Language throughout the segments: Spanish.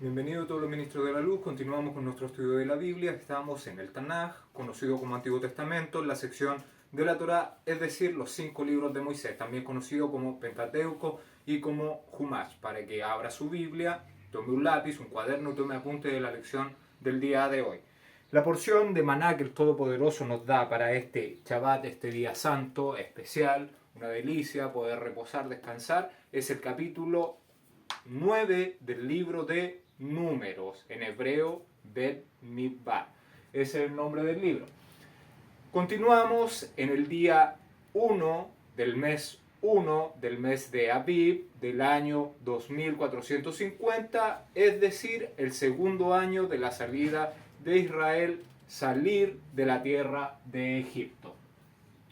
Bienvenidos todos los ministros de la luz. Continuamos con nuestro estudio de la Biblia. Estamos en el Tanaj, conocido como Antiguo Testamento, en la sección de la Torá, es decir, los 5 libros de Moisés, también conocido como Pentateuco y como Humash, para que abra su Biblia, tome un lápiz, un cuaderno y tome apunte de la lección del día de hoy. La porción de maná que el Todopoderoso nos da para este Shabbat, este día santo, especial, una delicia, poder reposar, descansar, es el capítulo 9 del libro de Números, en hebreo Bet Midbar. Ese es el nombre del libro. Continuamos en el día 1 del mes 1 del mes de Abib del año 2450, es decir, el segundo año de la salida de Israel, salir de la tierra de Egipto.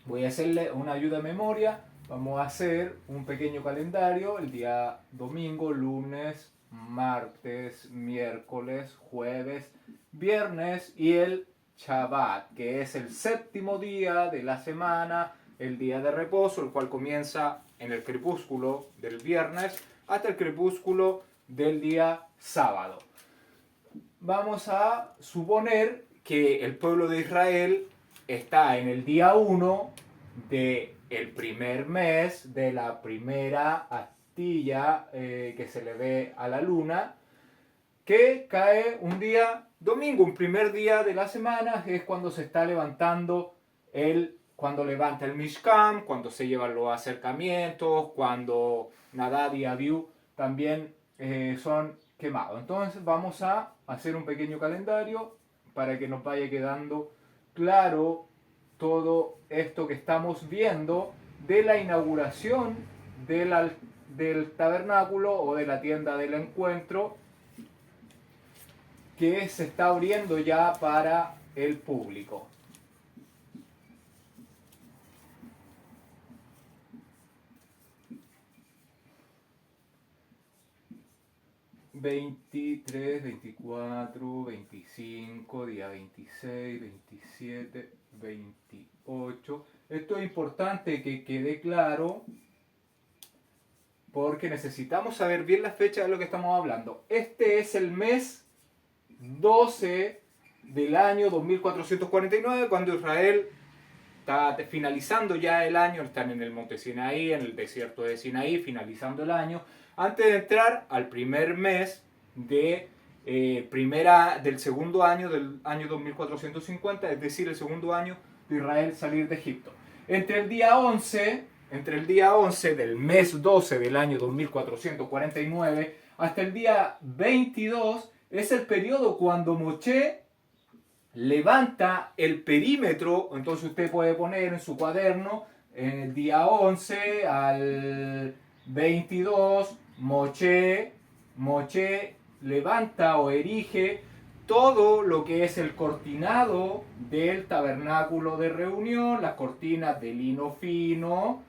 Voy a hacerle una ayuda de memoria. Vamos a hacer un pequeño calendario, el día domingo, lunes, martes, miércoles, jueves, viernes y el Shabbat, que es el séptimo día de la semana, el día de reposo, el cual comienza en el crepúsculo del viernes hasta el crepúsculo del día sábado. Vamos a suponer que el pueblo de Israel está en el día 1 del primer mes de la primera astilla que se le ve a la luna, que cae un día domingo, un primer día de la semana, que es cuando se está levantando cuando levanta el Mishkan, cuando se llevan los acercamientos, cuando Nadab y Abiú también son quemados. Entonces vamos a hacer un pequeño calendario para que nos vaya quedando claro todo esto que estamos viendo de la inauguración del tabernáculo o de la tienda del encuentro, que se está abriendo ya para el público. ...23, 24, 25, día 26, 27, 28... Esto es importante que quede claro, porque necesitamos saber bien la fecha de lo que estamos hablando. Este es el mes 12 del año 2449, cuando Israel está finalizando ya el año, están en el monte Sinaí, en el desierto de Sinaí, finalizando el año, antes de entrar al primer mes del segundo año del año 2450, es decir, el segundo año de Israel salir de Egipto. Entre el día 11 del mes 12 del año 2449 hasta el día 22 es el periodo cuando Moshe levanta el perímetro. Entonces usted puede poner en su cuaderno en el día 11 al 22 Moshe levanta o erige todo lo que es el cortinado del tabernáculo de reunión, las cortinas de lino fino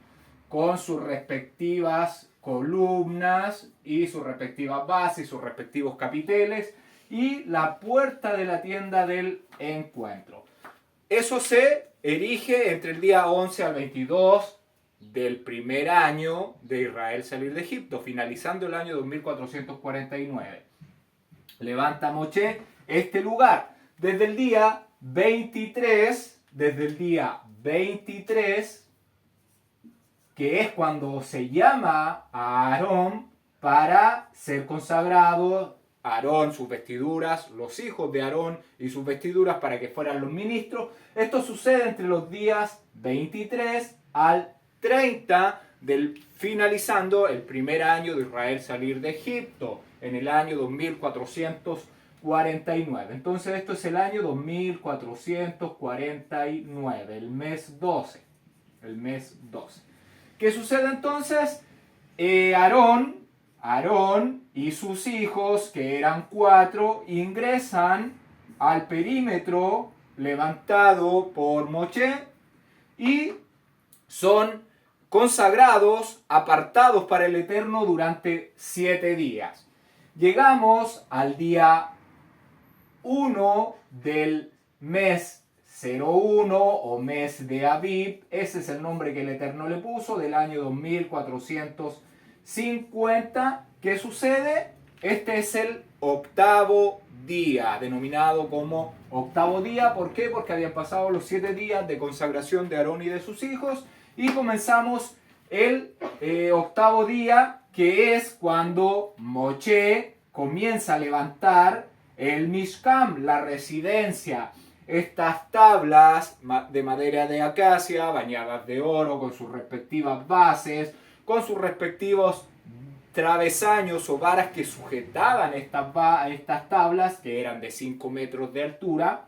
con sus respectivas columnas y sus respectivas bases y sus respectivos capiteles, y la puerta de la tienda del encuentro. Eso se erige entre el día 11 al 22 del primer año de Israel salir de Egipto, finalizando el año 2449. Levanta Moshe este lugar desde el día 23, que es cuando se llama a Aarón para ser consagrado. Aarón, sus vestiduras, los hijos de Aarón y sus vestiduras para que fueran los ministros. Esto sucede entre los días 23 al 30 finalizando el primer año de Israel salir de Egipto, en el año 2449. Entonces esto es el año 2449, el mes 12. ¿Qué sucede entonces? Aarón y sus hijos, que eran 4, ingresan al perímetro levantado por Moshe y son consagrados, apartados para el Eterno durante 7 días. Llegamos al día 1 del mes 01 o mes de Abib, ese es el nombre que el Eterno le puso, del año 2450. ¿Qué sucede? este es el octavo día, denominado como octavo día. ¿Por qué? Porque habían pasado los 7 días de consagración de Aarón y de sus hijos. Y comenzamos el octavo día, que es cuando Moshe comienza a levantar el Mishkan, la residencia. Estas tablas de madera de acacia, bañadas de oro, con sus respectivas bases, con sus respectivos travesaños o varas que sujetaban estas tablas, que eran de 5 metros de altura.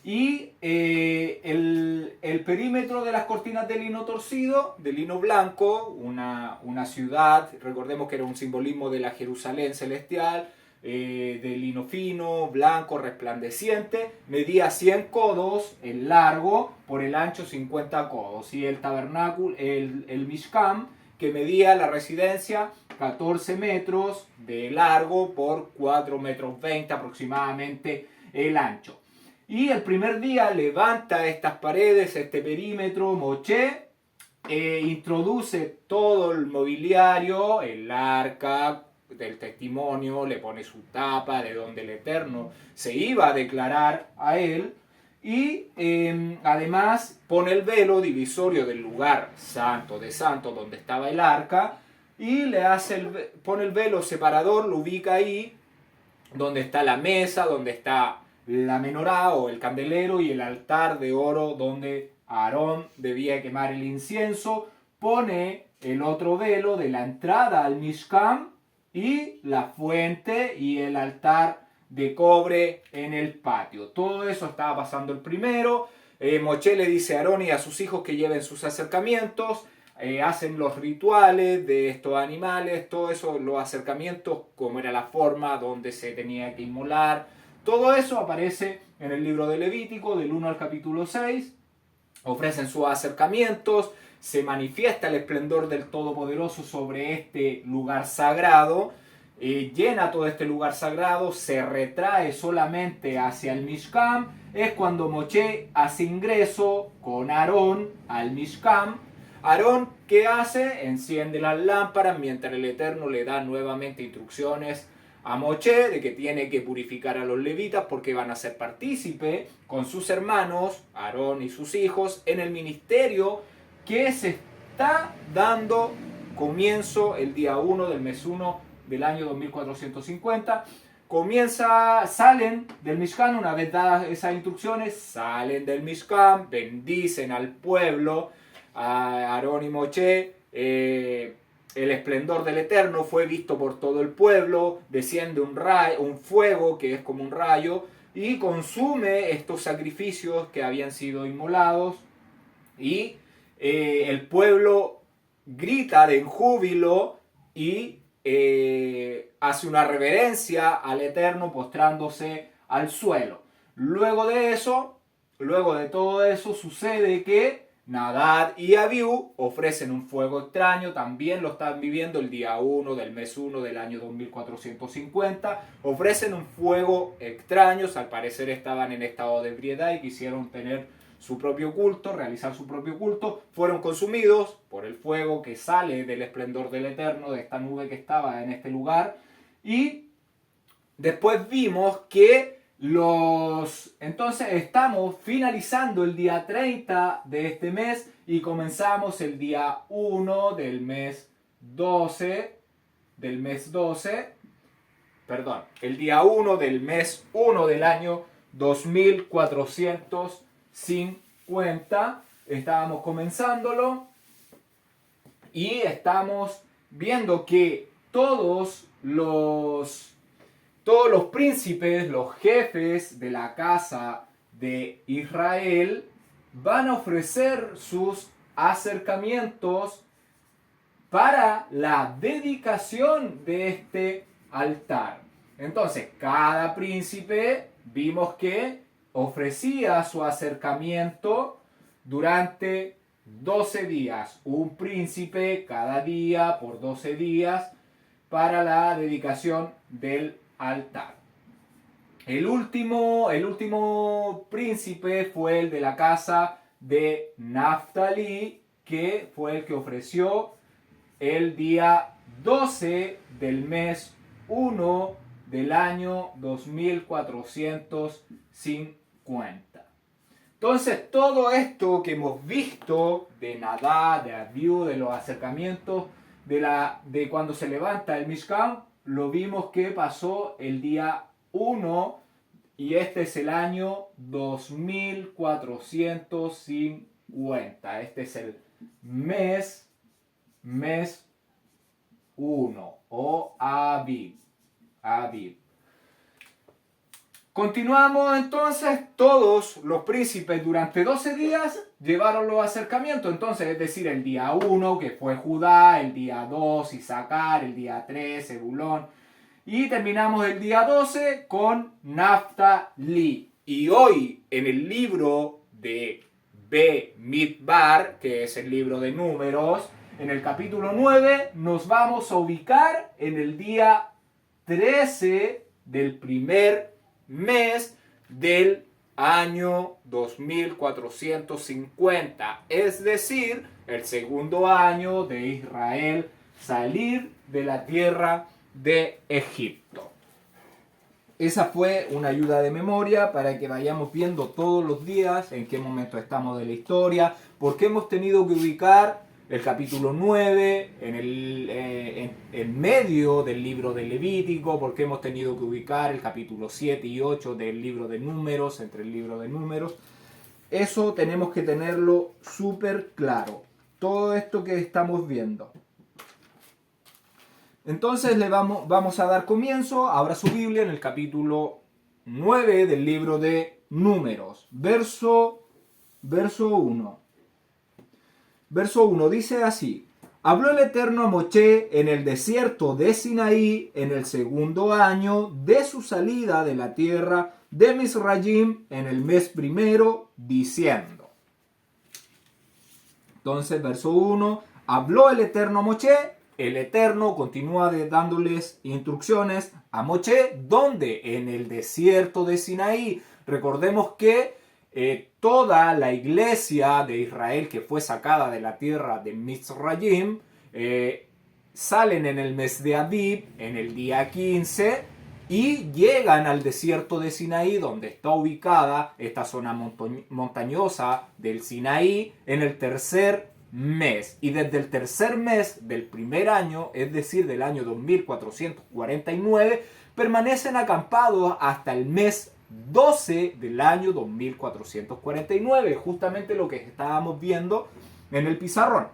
Y el perímetro de las cortinas de lino torcido, de lino blanco, una ciudad, recordemos que era un simbolismo de la Jerusalén celestial, de lino fino, blanco, resplandeciente, medía 100 codos el largo, por el ancho 50 codos. Y el tabernáculo, el Mishkan, que medía la residencia 14 metros de largo por 4 metros 20 aproximadamente el ancho. Y el primer día levanta estas paredes, este perímetro, Moshe, introduce todo el mobiliario, el arca del testimonio, le pone su tapa de donde el Eterno se iba a declarar a él, y además pone el velo divisorio del lugar santo de santo donde estaba el arca, y pone el velo separador, lo ubica ahí donde está la mesa, donde está la menorá o el candelero, y el altar de oro donde Aarón debía quemar el incienso. Pone el otro velo de la entrada al Mishkan y la fuente y el altar de cobre en el patio. Todo eso estaba pasando el primero. Moshe le dice a Aarón y a sus hijos que lleven sus acercamientos. Hacen los rituales de estos animales, todo eso, los acercamientos, como era la forma donde se tenía que inmolar. Todo eso aparece en el libro de Levítico, del 1 al capítulo 6. Ofrecen sus acercamientos, se manifiesta el esplendor del Todopoderoso sobre este lugar sagrado, llena todo este lugar sagrado, se retrae solamente hacia el Mishkan. Es cuando Moshe hace ingreso con Aarón al Mishkan. Aarón, ¿qué hace? Enciende las lámparas mientras el Eterno le da nuevamente instrucciones a Moshe de que tiene que purificar a los levitas porque van a ser partícipe con sus hermanos, Aarón y sus hijos, en el ministerio que se está dando comienzo el día 1 del mes 1 del año 2450. Salen del Mishkan, una vez dadas esas instrucciones, salen del Mishkan, bendicen al pueblo, a Aarón y Moshe. El esplendor del Eterno fue visto por todo el pueblo, desciende un fuego que es como un rayo y consume estos sacrificios que habían sido inmolados, y el pueblo grita de júbilo y hace una reverencia al Eterno postrándose al suelo. Luego de todo eso sucede que Nadab y Abiú ofrecen un fuego extraño. También lo están viviendo el día 1 del mes 1 del año 2450. Ofrecen un fuego extraño. Al parecer estaban en estado de ebriedad y quisieron tener su propio culto, realizar su propio culto. Fueron consumidos por el fuego que sale del esplendor del Eterno, de esta nube que estaba en este lugar. Y después vimos que entonces estamos finalizando el día 30 de este mes y comenzamos el día 1 del mes 12, el día 1 del mes 1 del año 2450. Estábamos comenzándolo y estamos viendo que todos los príncipes, los jefes de la casa de Israel, van a ofrecer sus acercamientos para la dedicación de este altar. Entonces, cada príncipe vimos que ofrecía su acercamiento durante 12 días. Un príncipe cada día por 12 días para la dedicación del altar. El último príncipe fue el de la casa de Naftali, que fue el que ofreció el día 12 del mes 1 del año 2450. Entonces, todo esto que hemos visto de Nadab, de Abiú, de los acercamientos, de cuando se levanta el Mishkan, lo vimos que pasó el día 1 y este es el año 2450. Este es el mes 1 o Abib. Continuamos entonces, todos los príncipes durante 12 días llevaron los acercamientos, entonces es decir, el día 1 que fue Judá, el día 2 Isaacar, el día 3 Zebulón y terminamos el día 12 con Naftali. Y hoy en el libro de Bemidbar, que es el libro de números, en el capítulo 9 nos vamos a ubicar en el día 13 del primer mes del año 2450, es decir, el segundo año de Israel salir de la tierra de Egipto. Esa fue una ayuda de memoria para que vayamos viendo todos los días en qué momento estamos de la historia, porque hemos tenido que ubicar el capítulo 9 en medio del libro de Levítico, porque hemos tenido que ubicar el capítulo 7 y 8 del libro de Números, entre el libro de Números. Eso tenemos que tenerlo súper claro, todo esto que estamos viendo. Entonces vamos a dar comienzo, abra su Biblia en el capítulo 9 del libro de Números, verso 1. Verso 1 dice así: Habló el Eterno a Moshe en el desierto de Sinaí en el segundo año de su salida de la tierra de Misrayim en el mes primero, diciendo. Entonces, verso 1, habló el Eterno a Moshe. El Eterno continúa dándoles instrucciones a Moshe, ¿dónde? En el desierto de Sinaí. Recordemos que toda la iglesia de Israel que fue sacada de la tierra de Mizrayim salen en el mes de Abib, en el día 15, y llegan al desierto de Sinaí, donde está ubicada esta zona montañosa del Sinaí, en el tercer mes. Y desde el tercer mes del primer año, es decir, del año 2449, permanecen acampados hasta el mes 12 del año 2449, justamente lo que estábamos viendo en el pizarrón.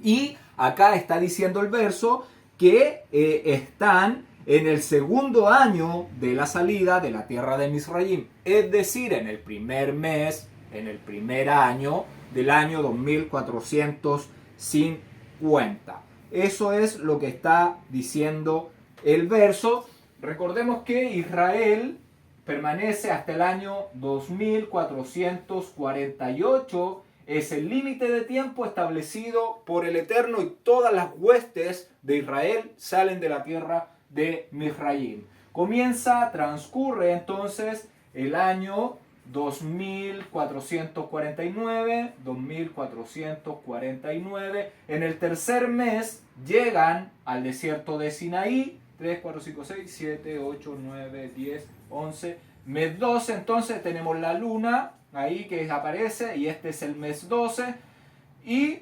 Y acá está diciendo el verso que están en el segundo año de la salida de la tierra de Misrayim, es decir, en el primer mes, en el primer año del año 2450. Eso es lo que está diciendo el verso. Recordemos que Israel permanece hasta el año 2448, es el límite de tiempo establecido por el Eterno, y todas las huestes de Israel salen de la tierra de Misrayim. Transcurre entonces el año 2449, en el tercer mes llegan al desierto de Sinaí, 3, 4, 5, 6, 7, 8, 9, 10, 11, mes 12, entonces tenemos la luna ahí que aparece, y este es el mes 12, y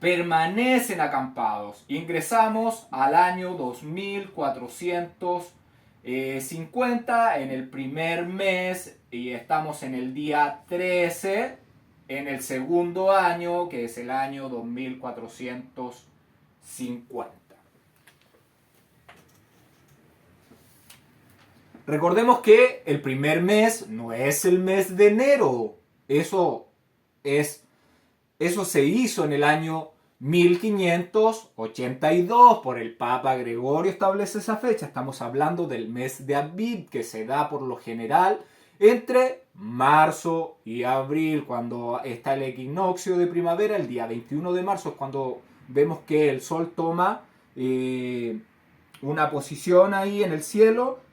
permanecen acampados. Ingresamos al año 2450 en el primer mes, y estamos en el día 13 en el segundo año, que es el año 2450. Recordemos que el primer mes no es el mes de enero. Eso se hizo en el año 1582 por el Papa Gregorio, establece esa fecha. Estamos hablando del mes de Abib, que se da por lo general entre marzo y abril, cuando está el equinoccio de primavera. El día 21 de marzo es cuando vemos que el sol toma una posición ahí en el cielo.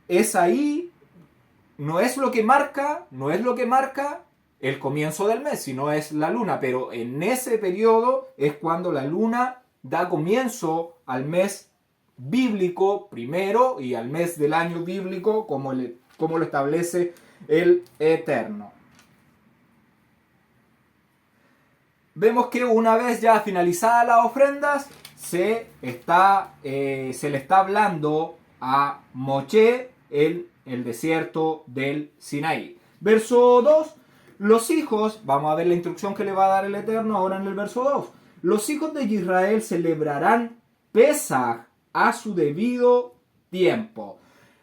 Es ahí, no es lo que marca el comienzo del mes, sino es la luna, pero en ese periodo es cuando la luna da comienzo al mes bíblico primero y al mes del año bíblico como lo establece el Eterno. Vemos que una vez ya finalizadas las ofrendas, se le está hablando a Moshe en el desierto del Sinaí. Verso 2. Los hijos, vamos a ver la instrucción que le va a dar el Eterno ahora en el verso 2. Los hijos de Israel celebrarán Pesaj a su debido tiempo.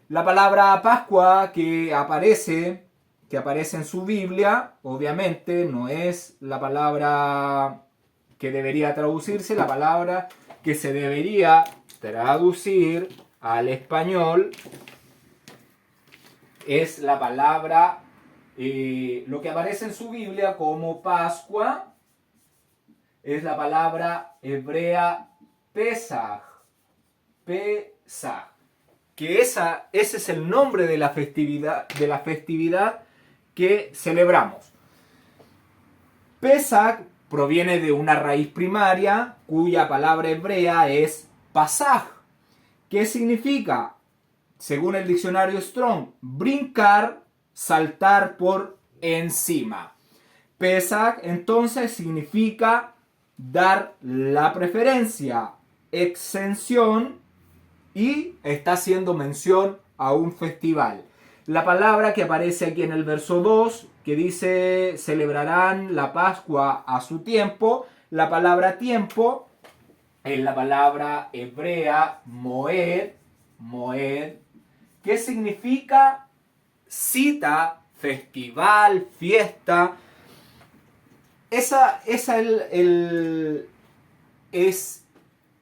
La palabra Pascua que aparece en su Biblia, obviamente no es la palabra que debería traducirse, la palabra que se debería traducir al español es la palabra, lo que aparece en su Biblia como Pascua, es la palabra hebrea Pesaj, que ese es el nombre de la festividad que celebramos. Pesaj proviene de una raíz primaria cuya palabra hebrea es pasaj, que significa, según el diccionario Strong, brincar, saltar por encima. Pesaj entonces significa dar la preferencia, exención, y está haciendo mención a un festival. La palabra que aparece aquí en el verso 2, que dice celebrarán la Pascua a su tiempo, la palabra tiempo es la palabra hebrea moed, que significa cita, festival, fiesta. Esa es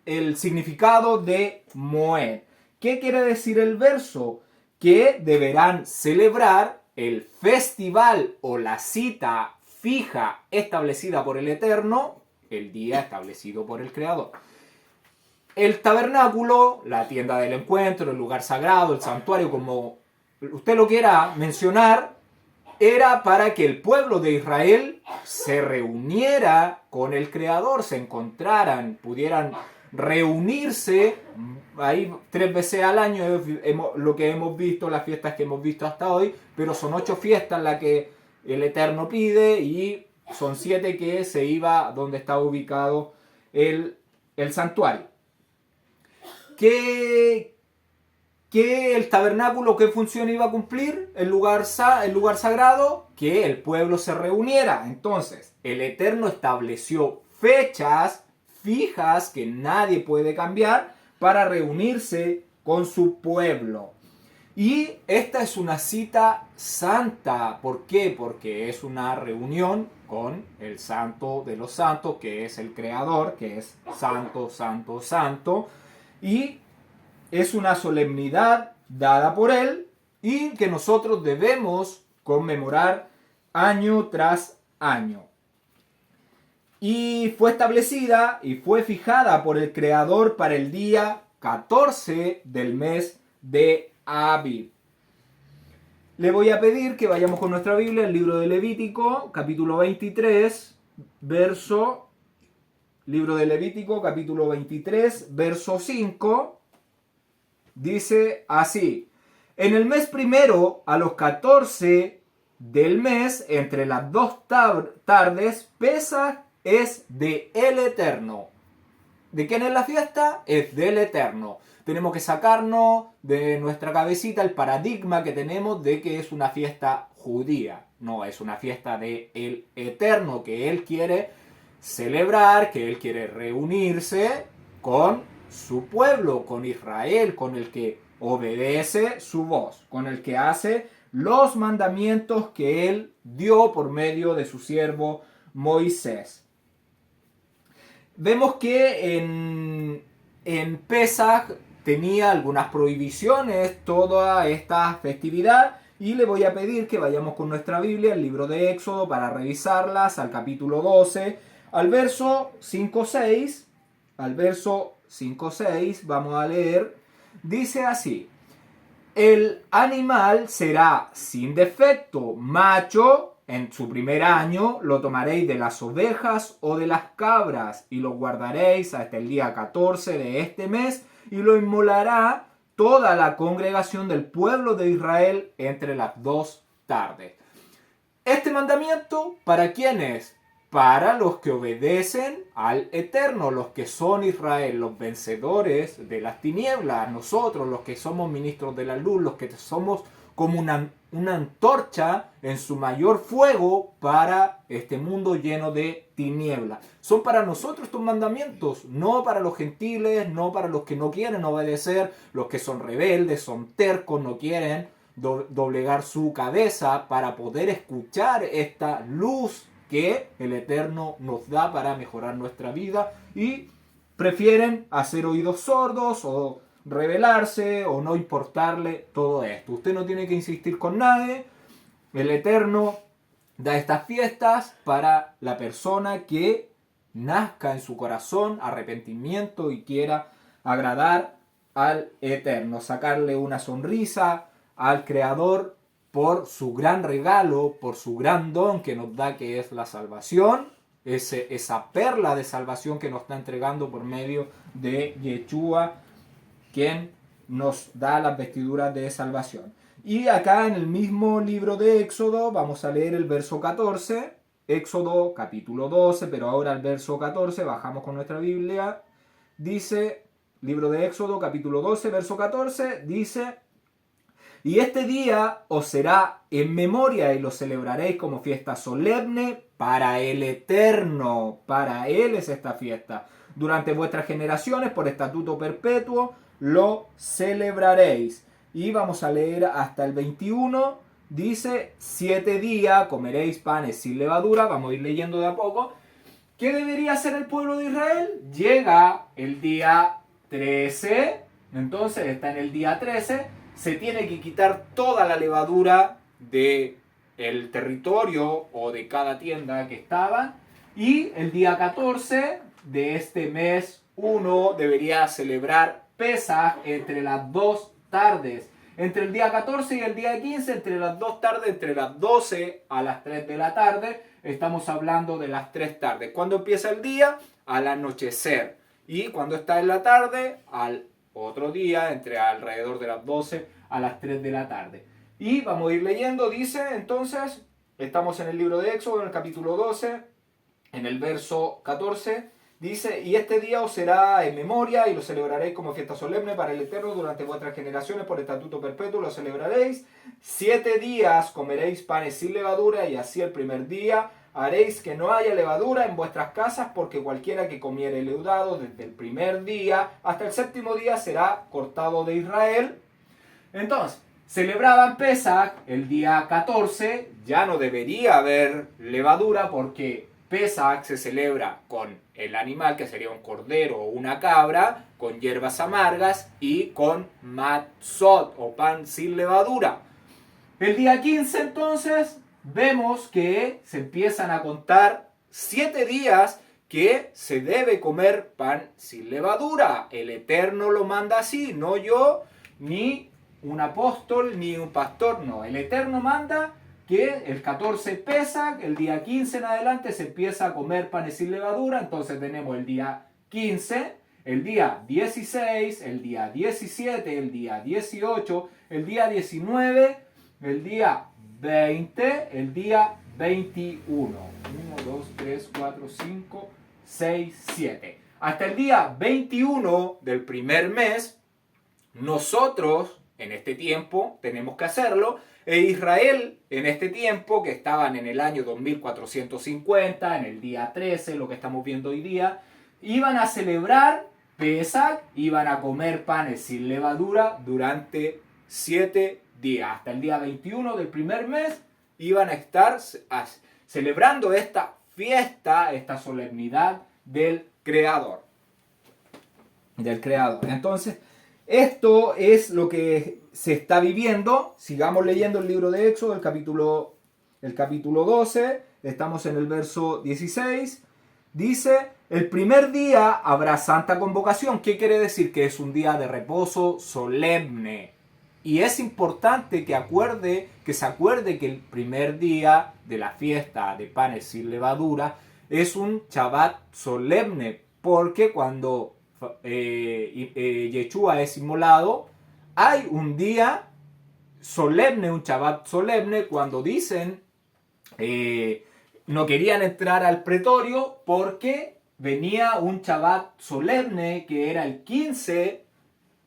el significado de moed. ¿Qué quiere decir el verso? Que deberán celebrar el festival o la cita fija establecida por el Eterno, el día establecido por el Creador. El tabernáculo, la tienda del encuentro, el lugar sagrado, el santuario, como usted lo quiera mencionar, era para que el pueblo de Israel se reuniera con el Creador, se encontraran, pudieran reunirse ahí 3 veces al año, lo que hemos visto, las fiestas que hemos visto hasta hoy, pero son 8 fiestas las que el Eterno pide y son 7 que se iba donde estaba ubicado el santuario. ¿Qué el tabernáculo, qué función iba a cumplir? El lugar sagrado, que el pueblo se reuniera. Entonces, el Eterno estableció fechas fijas que nadie puede cambiar para reunirse con su pueblo. Y esta es una cita santa. ¿Por qué? Porque es una reunión con el Santo de los Santos, que es el Creador, que es santo, santo, santo. Y es una solemnidad dada por Él y que nosotros debemos conmemorar año tras año. Y fue establecida y fue fijada por el Creador para el día 14 del mes de Abib. Le voy a pedir que vayamos con nuestra Biblia, el libro de Levítico, capítulo 23, libro de Levítico, capítulo 23, verso 5. Dice así: en el mes primero, a los 14 del mes, entre las 2 tardes, Pesaj es de el Eterno. ¿De quién es la fiesta? Es del Eterno. Tenemos que sacarnos de nuestra cabecita el paradigma que tenemos de que es una fiesta judía. No, es una fiesta de el Eterno, que Él quiere celebrar, que Él quiere reunirse con su pueblo, con Israel, con el que obedece su voz, con el que hace los mandamientos que Él dio por medio de su siervo Moisés. Vemos que en Pesaj tenía algunas prohibiciones toda esta festividad y le voy a pedir que vayamos con nuestra Biblia, el libro de Éxodo, para revisarlas al capítulo 12, al verso 5-6, vamos a leer, dice así: el animal será sin defecto, macho, en su primer año lo tomaréis de las ovejas o de las cabras y lo guardaréis hasta el día 14 de este mes y lo inmolará toda la congregación del pueblo de Israel entre las 2 tardes. Este mandamiento, ¿para quién es? Para los que obedecen al Eterno, los que son Israel, los vencedores de las tinieblas, nosotros, los que somos ministros de la luz, los que somos como una antorcha en su mayor fuego para este mundo lleno de tinieblas. Son para nosotros estos mandamientos, no para los gentiles, no para los que no quieren obedecer, los que son rebeldes, son tercos, no quieren doblegar su cabeza para poder escuchar esta luz que el Eterno nos da para mejorar nuestra vida, y prefieren hacer oídos sordos o rebelarse o no importarle todo esto. Usted no tiene que insistir con nadie. El Eterno da estas fiestas para la persona que nazca en su corazón arrepentimiento y quiera agradar al Eterno, sacarle una sonrisa al Creador por su gran regalo, por su gran don que nos da, que es la salvación, esa perla de salvación que nos está entregando por medio de Yeshua, quien nos da las vestiduras de salvación. Y acá en el mismo libro de Éxodo vamos a leer el verso 14, Éxodo capítulo 12, pero ahora el verso 14, bajamos con nuestra Biblia, dice, libro de Éxodo capítulo 12, verso 14, dice: y este día os será en memoria y lo celebraréis como fiesta solemne para el Eterno. Para Él es esta fiesta. Durante vuestras generaciones, por estatuto perpetuo, lo celebraréis. Y vamos a leer hasta el 21. Dice: 7 días comeréis panes sin levadura. Vamos a ir leyendo de a poco. ¿Qué debería hacer el pueblo de Israel? Llega el día 13. Entonces está en el día 13. Se tiene que quitar toda la levadura del territorio o de cada tienda que estaba. Y el día 14 de este mes 1 debería celebrar Pesaj entre las 2 tardes. Entre el día 14 y el día 15, entre las 2 tardes, entre las 12 a las 3 de la tarde, estamos hablando de las 3 tardes. ¿Cuándo empieza el día? Al anochecer. Y cuando está en la tarde, al otro día, entre alrededor de las 12 a las 3 de la tarde. Y vamos a ir leyendo, dice, entonces, estamos en el libro de Éxodo, en el capítulo 12, en el verso 14, dice: y este día os será en memoria y lo celebraréis como fiesta solemne para el Eterno durante vuestras generaciones, por estatuto perpetuo lo celebraréis. 7 días comeréis panes sin levadura, y así el primer día haréis que no haya levadura en vuestras casas, porque cualquiera que comiere leudado desde el primer día hasta el 7º día será cortado de Israel. Entonces, celebraban Pesaj el día 14, ya no debería haber levadura porque Pesaj se celebra con el animal, que sería un cordero o una cabra, con hierbas amargas y con matzot o pan sin levadura. El día 15 entonces vemos que se empiezan a contar 7 días que se debe comer pan sin levadura. El Eterno lo manda así, no yo, ni un apóstol, ni un pastor, no. El Eterno manda que el 14 Pesaj, el día 15 en adelante se empieza a comer panes sin levadura. Entonces tenemos el día 15, el día 16, el día 17, el día 18, el día 19, el día 20, el día 21. 1, 2, 3, 4, 5, 6, 7. Hasta el día 21 del primer mes, nosotros en este tiempo tenemos que hacerlo. E Israel en este tiempo, que estaban en el año 2450, en el día 13, lo que estamos viendo hoy día, iban a celebrar Pesaj, iban a comer panes sin levadura durante 7 días. Hasta el día 21 del primer mes iban a estar celebrando esta fiesta, esta solemnidad del Creador. Entonces, esto es lo que se está viviendo. Sigamos leyendo el libro de Éxodo, el capítulo 12. Estamos en el verso 16. Dice: el primer día habrá santa convocación. ¿Qué quiere decir? Que es un día de reposo solemne. Y es importante que se acuerde que el primer día de la fiesta de panes sin levadura es un Shabbat solemne. Porque cuando Yeshua es inmolado, hay un día solemne, un Shabbat solemne, cuando dicen no querían entrar al pretorio porque venía un Shabbat solemne que era el 15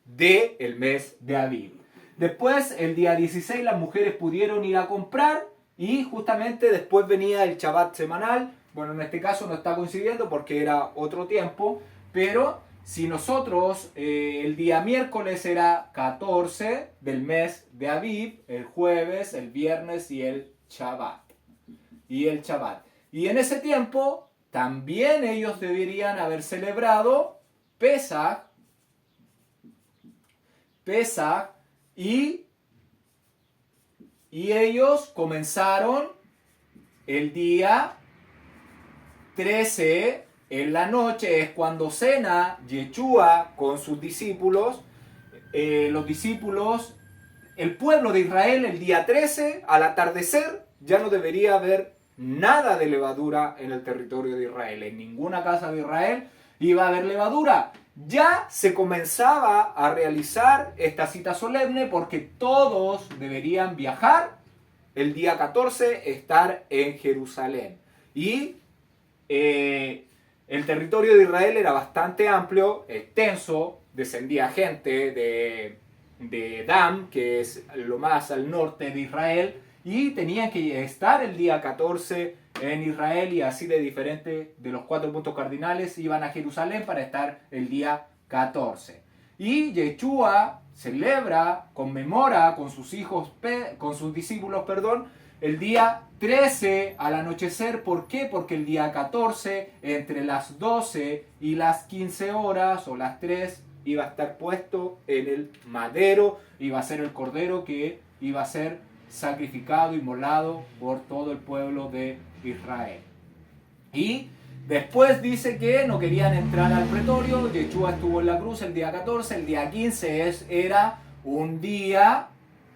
del mes de Aviv. Después, el día 16, las mujeres pudieron ir a comprar y justamente después venía el Shabbat semanal. Bueno, en este caso no está coincidiendo porque era otro tiempo, pero si nosotros el día miércoles era 14 del mes de Aviv, el jueves, el viernes y el Shabbat. Y en ese tiempo también ellos deberían haber celebrado Pesach y ellos comenzaron el día 13 en la noche, es cuando cena Yeshua con sus discípulos. Los discípulos, el pueblo de Israel, el día 13 al atardecer ya no debería haber nada de levadura en el territorio de Israel. En ninguna casa de Israel iba a haber levadura. Ya se comenzaba a realizar esta cita solemne porque todos deberían viajar el día 14, estar en Jerusalén. Y el territorio de Israel era bastante amplio, extenso, descendía gente de Dam, que es lo más al norte de Israel, y tenían que estar el día 14 en Israel, y así de diferente de los 4 puntos cardinales iban a Jerusalén para estar el día 14. Y Yeshua celebra, conmemora con sus hijos, con sus discípulos, el día 13 al anochecer. ¿Por qué? Porque el día 14, entre las 12 y las 15 horas, o las 3, iba a estar puesto en el madero, iba a ser el cordero que iba a ser sacrificado, inmolado por todo el pueblo de Israel. Y después dice que no querían entrar al pretorio. Yeshua estuvo en la cruz el día 14, el día 15 era un día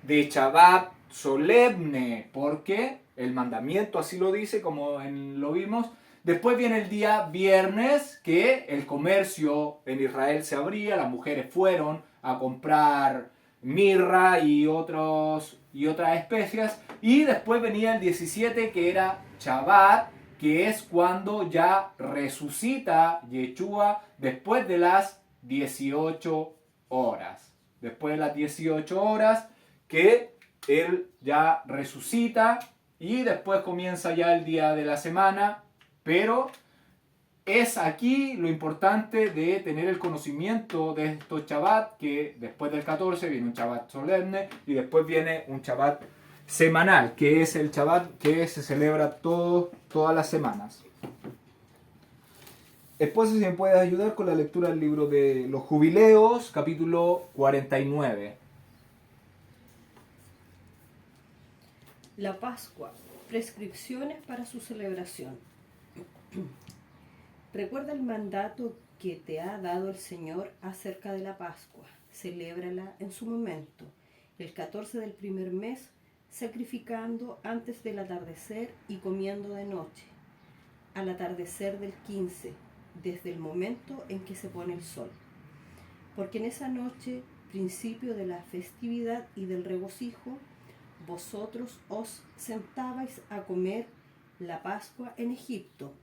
de Shabbat solemne, porque el mandamiento así lo dice, como lo vimos. Después viene el día viernes, que el comercio en Israel se abría, las mujeres fueron a comprar mirra y otras especias. Y después venía el 17, que era Shabbat, que es cuando ya resucita Yeshua después de las 18 horas. Después de las 18 horas que él ya resucita, y después comienza ya el día de la semana. Pero es aquí lo importante de tener el conocimiento de estos Shabbat, que después del 14 viene un Shabbat solemne y después viene un Shabbat semanal, que es el Shabbat que se celebra todas las semanas. Esposa, si me puedes ayudar con la lectura del libro de los Jubileos, capítulo 49. La Pascua. Prescripciones para su celebración. Recuerda el mandato que te ha dado el Señor acerca de la Pascua. Celébrala en su momento, el 14 del primer mes, sacrificando antes del atardecer y comiendo de noche, al atardecer del 15, desde el momento en que se pone el sol. Porque en esa noche, principio de la festividad y del regocijo, vosotros os sentabais a comer la Pascua en Egipto,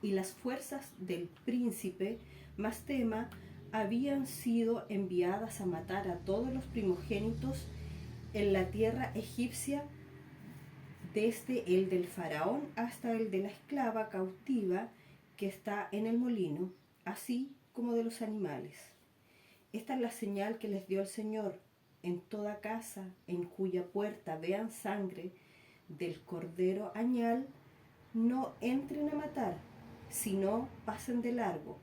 y las fuerzas del príncipe Mastema habían sido enviadas a matar a todos los primogénitos en la tierra egipcia, desde el del faraón hasta el de la esclava cautiva que está en el molino, así como de los animales. Esta es la señal que les dio el Señor: en toda casa en cuya puerta vean sangre del cordero añal, no entren a matar, sino pasen de largo,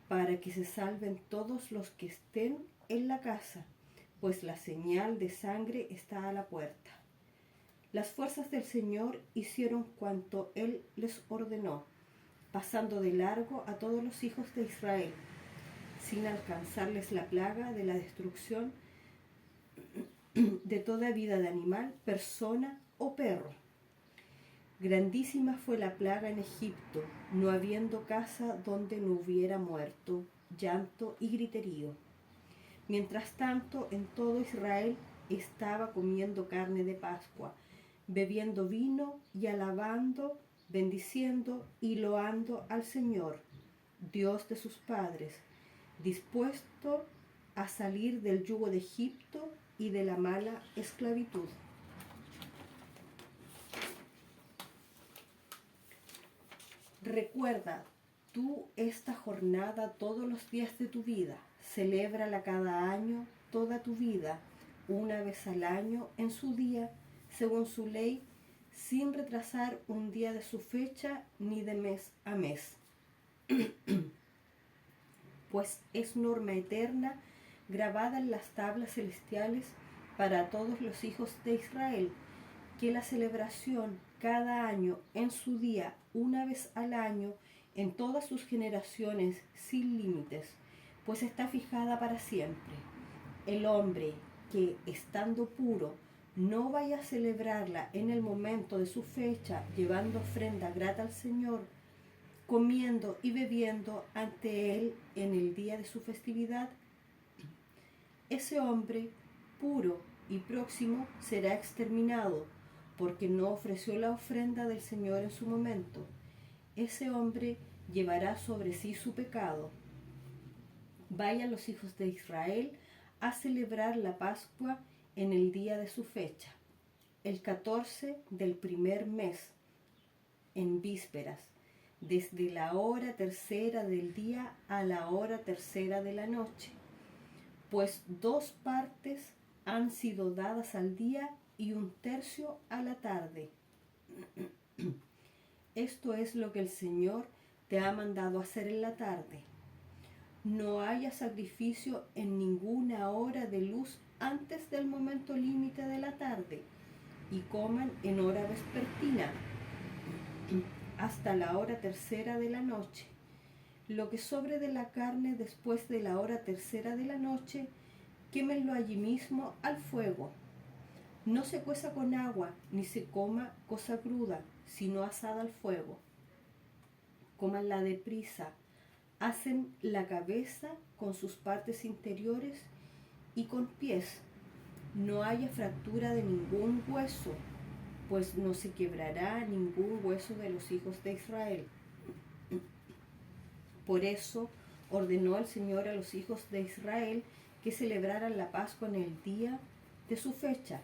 para que se salven todos los que estén en la casa, pues la señal de sangre está a la puerta. Las fuerzas del Señor hicieron cuanto Él les ordenó, pasando de largo a todos los hijos de Israel, sin alcanzarles la plaga de la destrucción de toda vida de animal, persona o perro. Grandísima fue la plaga en Egipto, no habiendo casa donde no hubiera muerto, llanto y griterío. Mientras tanto, en todo Israel estaba comiendo carne de Pascua, bebiendo vino y alabando, bendiciendo y loando al Señor, Dios de sus padres, dispuesto a salir del yugo de Egipto y de la mala esclavitud. Recuerda tú esta jornada todos los días de tu vida, celébrala cada año toda tu vida, una vez al año en su día, según su ley, sin retrasar un día de su fecha ni de mes a mes. Pues es norma eterna grabada en las tablas celestiales para todos los hijos de Israel, que la celebración cada año en su día, una vez al año, en todas sus generaciones, sin límites, pues está fijada para siempre. El hombre que, estando puro, no vaya a celebrarla en el momento de su fecha, llevando ofrenda grata al Señor, comiendo y bebiendo ante Él en el día de su festividad, ese hombre puro y próximo será exterminado, porque no ofreció la ofrenda del Señor en su momento. Ese hombre llevará sobre sí su pecado. Vayan los hijos de Israel a celebrar la Pascua en el día de su fecha, el 14 del primer mes, en vísperas, desde la hora tercera del día a la hora tercera de la noche, pues 2 partes han sido dadas al día y 1/3 a la tarde. Esto es lo que el Señor te ha mandado hacer en la tarde. No haya sacrificio en ninguna hora de luz antes del momento límite de la tarde, y coman en hora vespertina hasta la hora tercera de la noche. Lo que sobre de la carne después de la hora tercera de la noche, quémenlo allí mismo al fuego. No se cueza con agua, ni se coma cosa cruda, sino asada al fuego. Cómanla deprisa. Hacen la cabeza con sus partes interiores y con pies. No haya fractura de ningún hueso, pues no se quebrará ningún hueso de los hijos de Israel. Por eso ordenó el Señor a los hijos de Israel que celebraran la Pascua en el día de su fecha.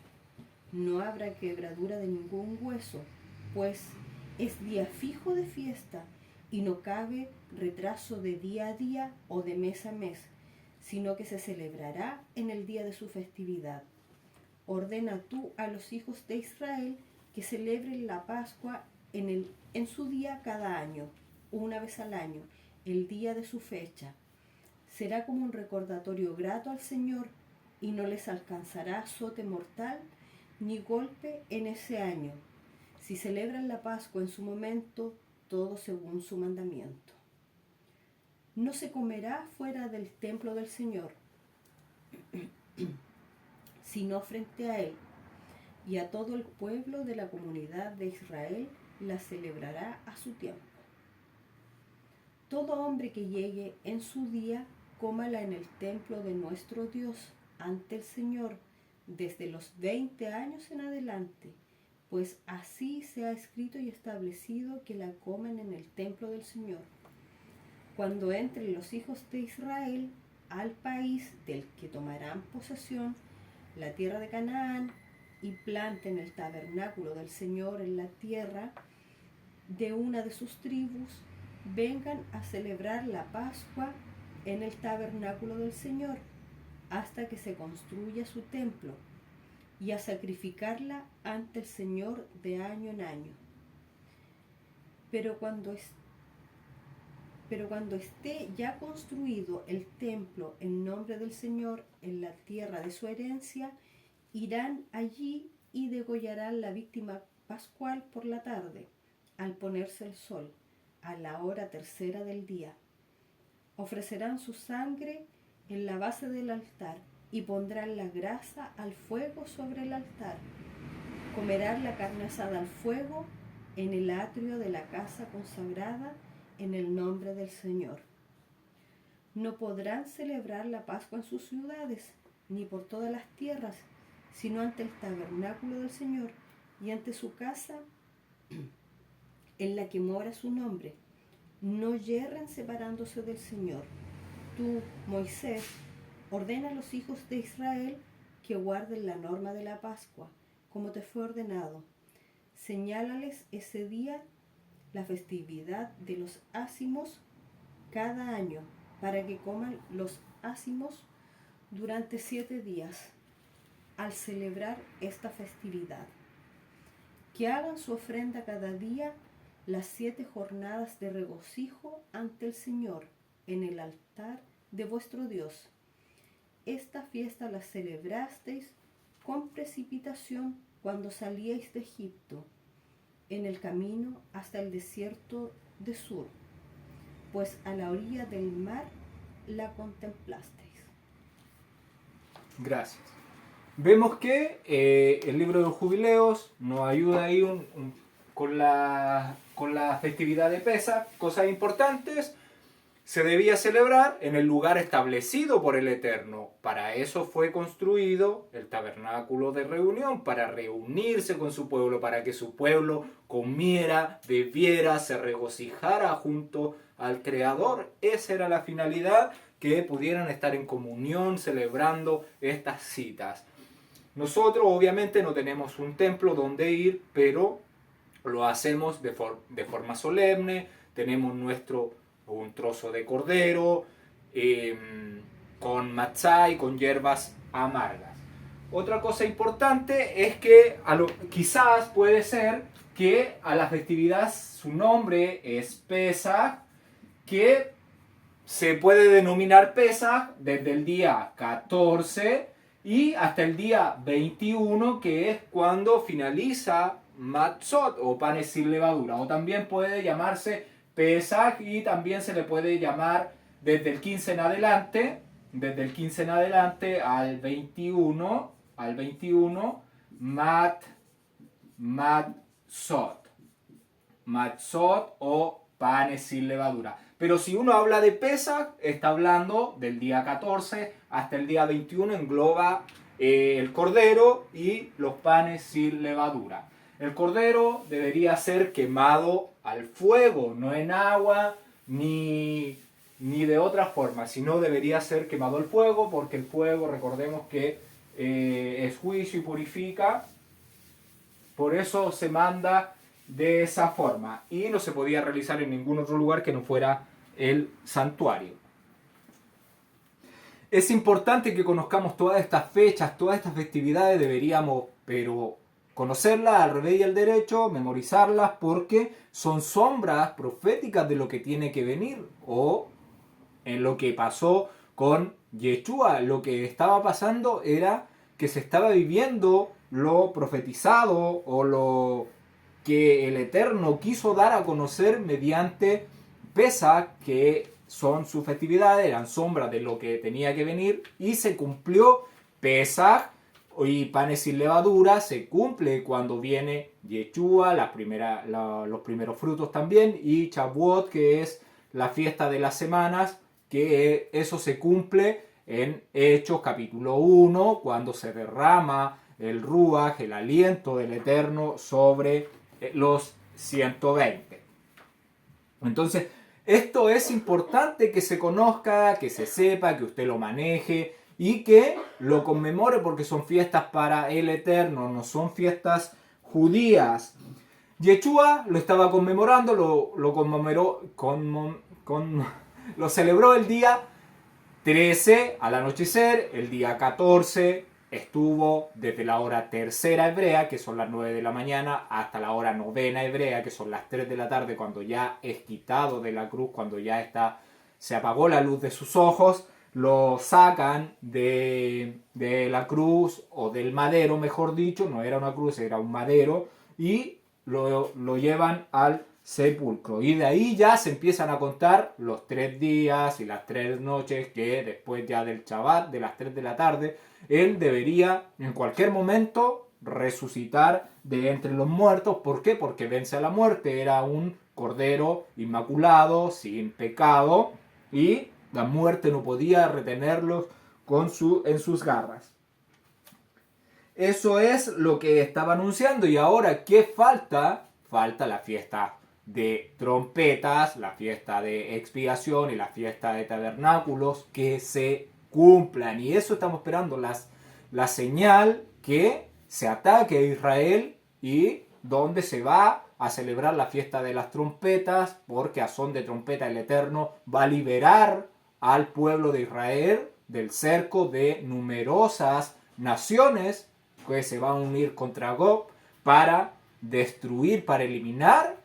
No habrá quebradura de ningún hueso, pues es día fijo de fiesta, y no cabe retraso de día a día o de mes a mes, sino que se celebrará en el día de su festividad. Ordena tú a los hijos de Israel que celebren la Pascua en su día cada año, una vez al año, el día de su fecha. Será como un recordatorio grato al Señor, y no les alcanzará azote mortal ni golpe en ese año, si celebran la Pascua en su momento, todo según su mandamiento. No se comerá fuera del templo del Señor, sino frente a Él, y a todo el pueblo de la comunidad de Israel la celebrará a su tiempo. Todo hombre que llegue en su día, cómala en el templo de nuestro Dios, ante el Señor, desde los 20 años en adelante, pues así se ha escrito y establecido que la comen en el templo del Señor. Cuando entren los hijos de Israel al país del que tomarán posesión, la tierra de Canaán, y planten el tabernáculo del Señor en la tierra de una de sus tribus, vengan a celebrar la Pascua en el tabernáculo del Señor hasta que se construya su templo, y a sacrificarla ante el Señor de año en año. Pero cuando esté ya construido el templo en nombre del Señor en la tierra de su herencia, irán allí y degollarán la víctima pascual por la tarde, al ponerse el sol, a la hora tercera del día. Ofrecerán su sangre en la base del altar y pondrán la grasa al fuego sobre el altar. Comerán la carne asada al fuego en el atrio de la casa consagrada en el nombre del Señor. No podrán celebrar la Pascua en sus ciudades, ni por todas las tierras, sino ante el tabernáculo del Señor y ante su casa en la que mora su nombre. No yerren separándose del Señor. Tú, Moisés, ordena a los hijos de Israel que guarden la norma de la Pascua, como te fue ordenado. Señálales ese día la festividad de los ácimos cada año, para que coman los ácimos durante 7 días, al celebrar esta festividad. Que hagan su ofrenda cada día las 7 jornadas de regocijo ante el Señor en el altar de vuestro Dios. Esta fiesta la celebrasteis con precipitación cuando salíais de Egipto, en el camino hasta el desierto de Sur, pues a la orilla del mar la contemplasteis. Gracias. Vemos que el libro de los jubileos nos ayuda ahí con la festividad de Pesaj. Cosas importantes: se debía celebrar en el lugar establecido por el Eterno. Para eso fue construido el tabernáculo de reunión, para reunirse con su pueblo, para que su pueblo comiera, bebiera, se regocijara junto al Creador. Esa era la finalidad, que pudieran estar en comunión celebrando estas citas. Nosotros obviamente no tenemos un templo donde ir, pero lo hacemos de forma solemne. Tenemos un trozo de cordero con matzá y con hierbas amargas. Otra cosa importante es que quizás puede ser que a la festividad su nombre es Pesaj, que se puede denominar Pesaj desde el día 14 y hasta el día 21, que es cuando finaliza Matzot o panes sin levadura. O también puede llamarse Pesaj y también se le puede llamar desde el 15 en adelante, al 21 Matzot o panes sin levadura. Pero si uno habla de Pesaj, está hablando del día 14 hasta el día 21, engloba el cordero y los panes sin levadura. El cordero debería ser quemado al fuego, no en agua ni de otra forma, sino debería ser quemado al fuego, porque el fuego, recordemos que es juicio y purifica. Por eso se manda de esa forma, y no se podía realizar en ningún otro lugar que no fuera el santuario. Es importante que conozcamos todas estas fechas, todas estas festividades. Deberíamos, pero conocerlas al revés y al derecho, memorizarlas, porque son sombras proféticas de lo que tiene que venir, o en lo que pasó con Yeshua. Lo que estaba pasando era que se estaba viviendo lo profetizado o lo que el Eterno quiso dar a conocer mediante Pesaj, que son sus festividades, eran sombras de lo que tenía que venir, y se cumplió Pesaj y panes sin levadura. Se cumple cuando viene Yeshua, los primeros frutos también, y Shavuot, que es la fiesta de las semanas, que eso se cumple en Hechos capítulo 1, cuando se derrama el Ruach, el aliento del Eterno, sobre los 120. Entonces, esto es importante que se conozca, que se sepa, que usted lo maneje y que lo conmemore, porque son fiestas para el Eterno, no son fiestas judías. Yeshua lo estaba conmemorando, lo conmemoró, lo celebró el día 13 al anochecer. El día 14 estuvo desde la hora tercera hebrea, que son las 9 de la mañana, hasta la hora novena hebrea, que son las 3 de la tarde, cuando ya es quitado de la cruz, cuando ya se apagó la luz de sus ojos. Lo sacan de la cruz, o del madero, mejor dicho. No era una cruz, era un madero, y lo llevan al sepulcro. Y de ahí ya se empiezan a contar los 3 días y las 3 noches, que después ya del Shabbat, de las 3 de la tarde, él debería en cualquier momento resucitar de entre los muertos. ¿Por qué? Porque vence a la muerte. Era un cordero inmaculado, sin pecado, y la muerte no podía retenerlos en sus garras. Eso es lo que estaba anunciando. Y ahora, ¿qué falta? Falta la fiesta de trompetas, la fiesta de expiación y la fiesta de tabernáculos que se cumplan. Y eso estamos esperando, la señal que se ataque a Israel y donde se va a celebrar la fiesta de las trompetas, porque a son de trompeta el Eterno va a liberar al pueblo de Israel del cerco de numerosas naciones que se van a unir contra Gog para destruir, para eliminar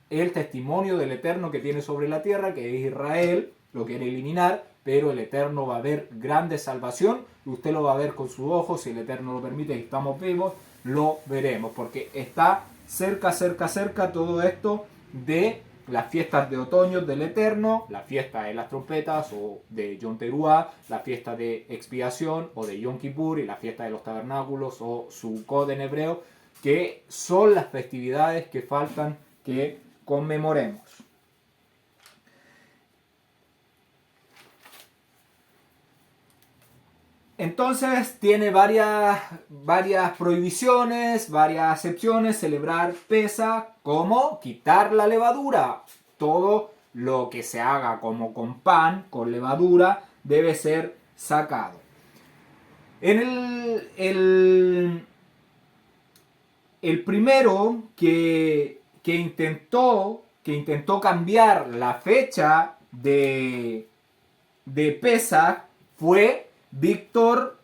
el testimonio del Eterno que tiene sobre la tierra, que es Israel, lo quiere eliminar, pero el Eterno va a ver grande salvación, y usted lo va a ver con sus ojos, si el Eterno lo permite y estamos vivos, lo veremos, porque está cerca todo esto de las fiestas de otoño del Eterno, la fiesta de las trompetas o de Yom Teruah, la fiesta de expiación o de Yom Kippur y la fiesta de los tabernáculos o Sukkot en hebreo, que son las festividades que faltan que conmemoremos. Entonces tiene varias prohibiciones, varias excepciones, celebrar Pesaj, como quitar la levadura. Todo lo que se haga como con pan, con levadura, debe ser sacado. En el primero que intentó cambiar la fecha de Pesaj fue Víctor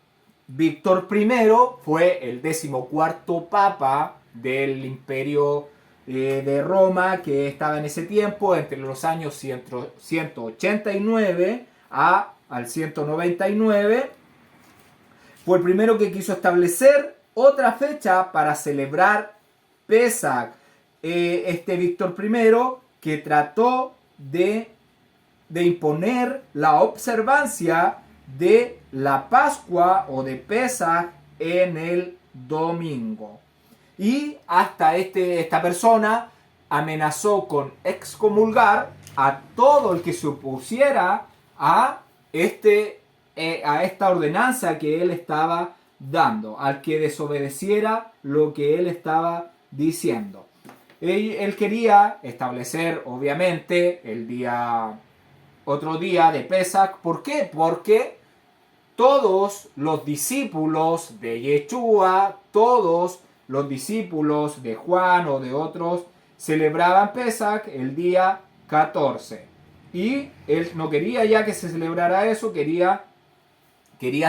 I, fue el 14º papa del imperio de Roma, que estaba en ese tiempo entre los años 189 al 199. Fue el primero que quiso establecer otra fecha para celebrar Pesaj. Este Víctor I que trató de imponer la observancia de la Pascua o de Pesaj en el domingo. Y hasta esta persona amenazó con excomulgar a todo el que se opusiera a esta ordenanza que él estaba dando, al que desobedeciera lo que él estaba diciendo. Él quería establecer, obviamente, otro día de Pesaj. ¿Por qué? Porque todos los discípulos de Yeshua, todos los discípulos de Juan o de otros, celebraban Pesaj el día 14. Y él no quería ya que se celebrara eso, quería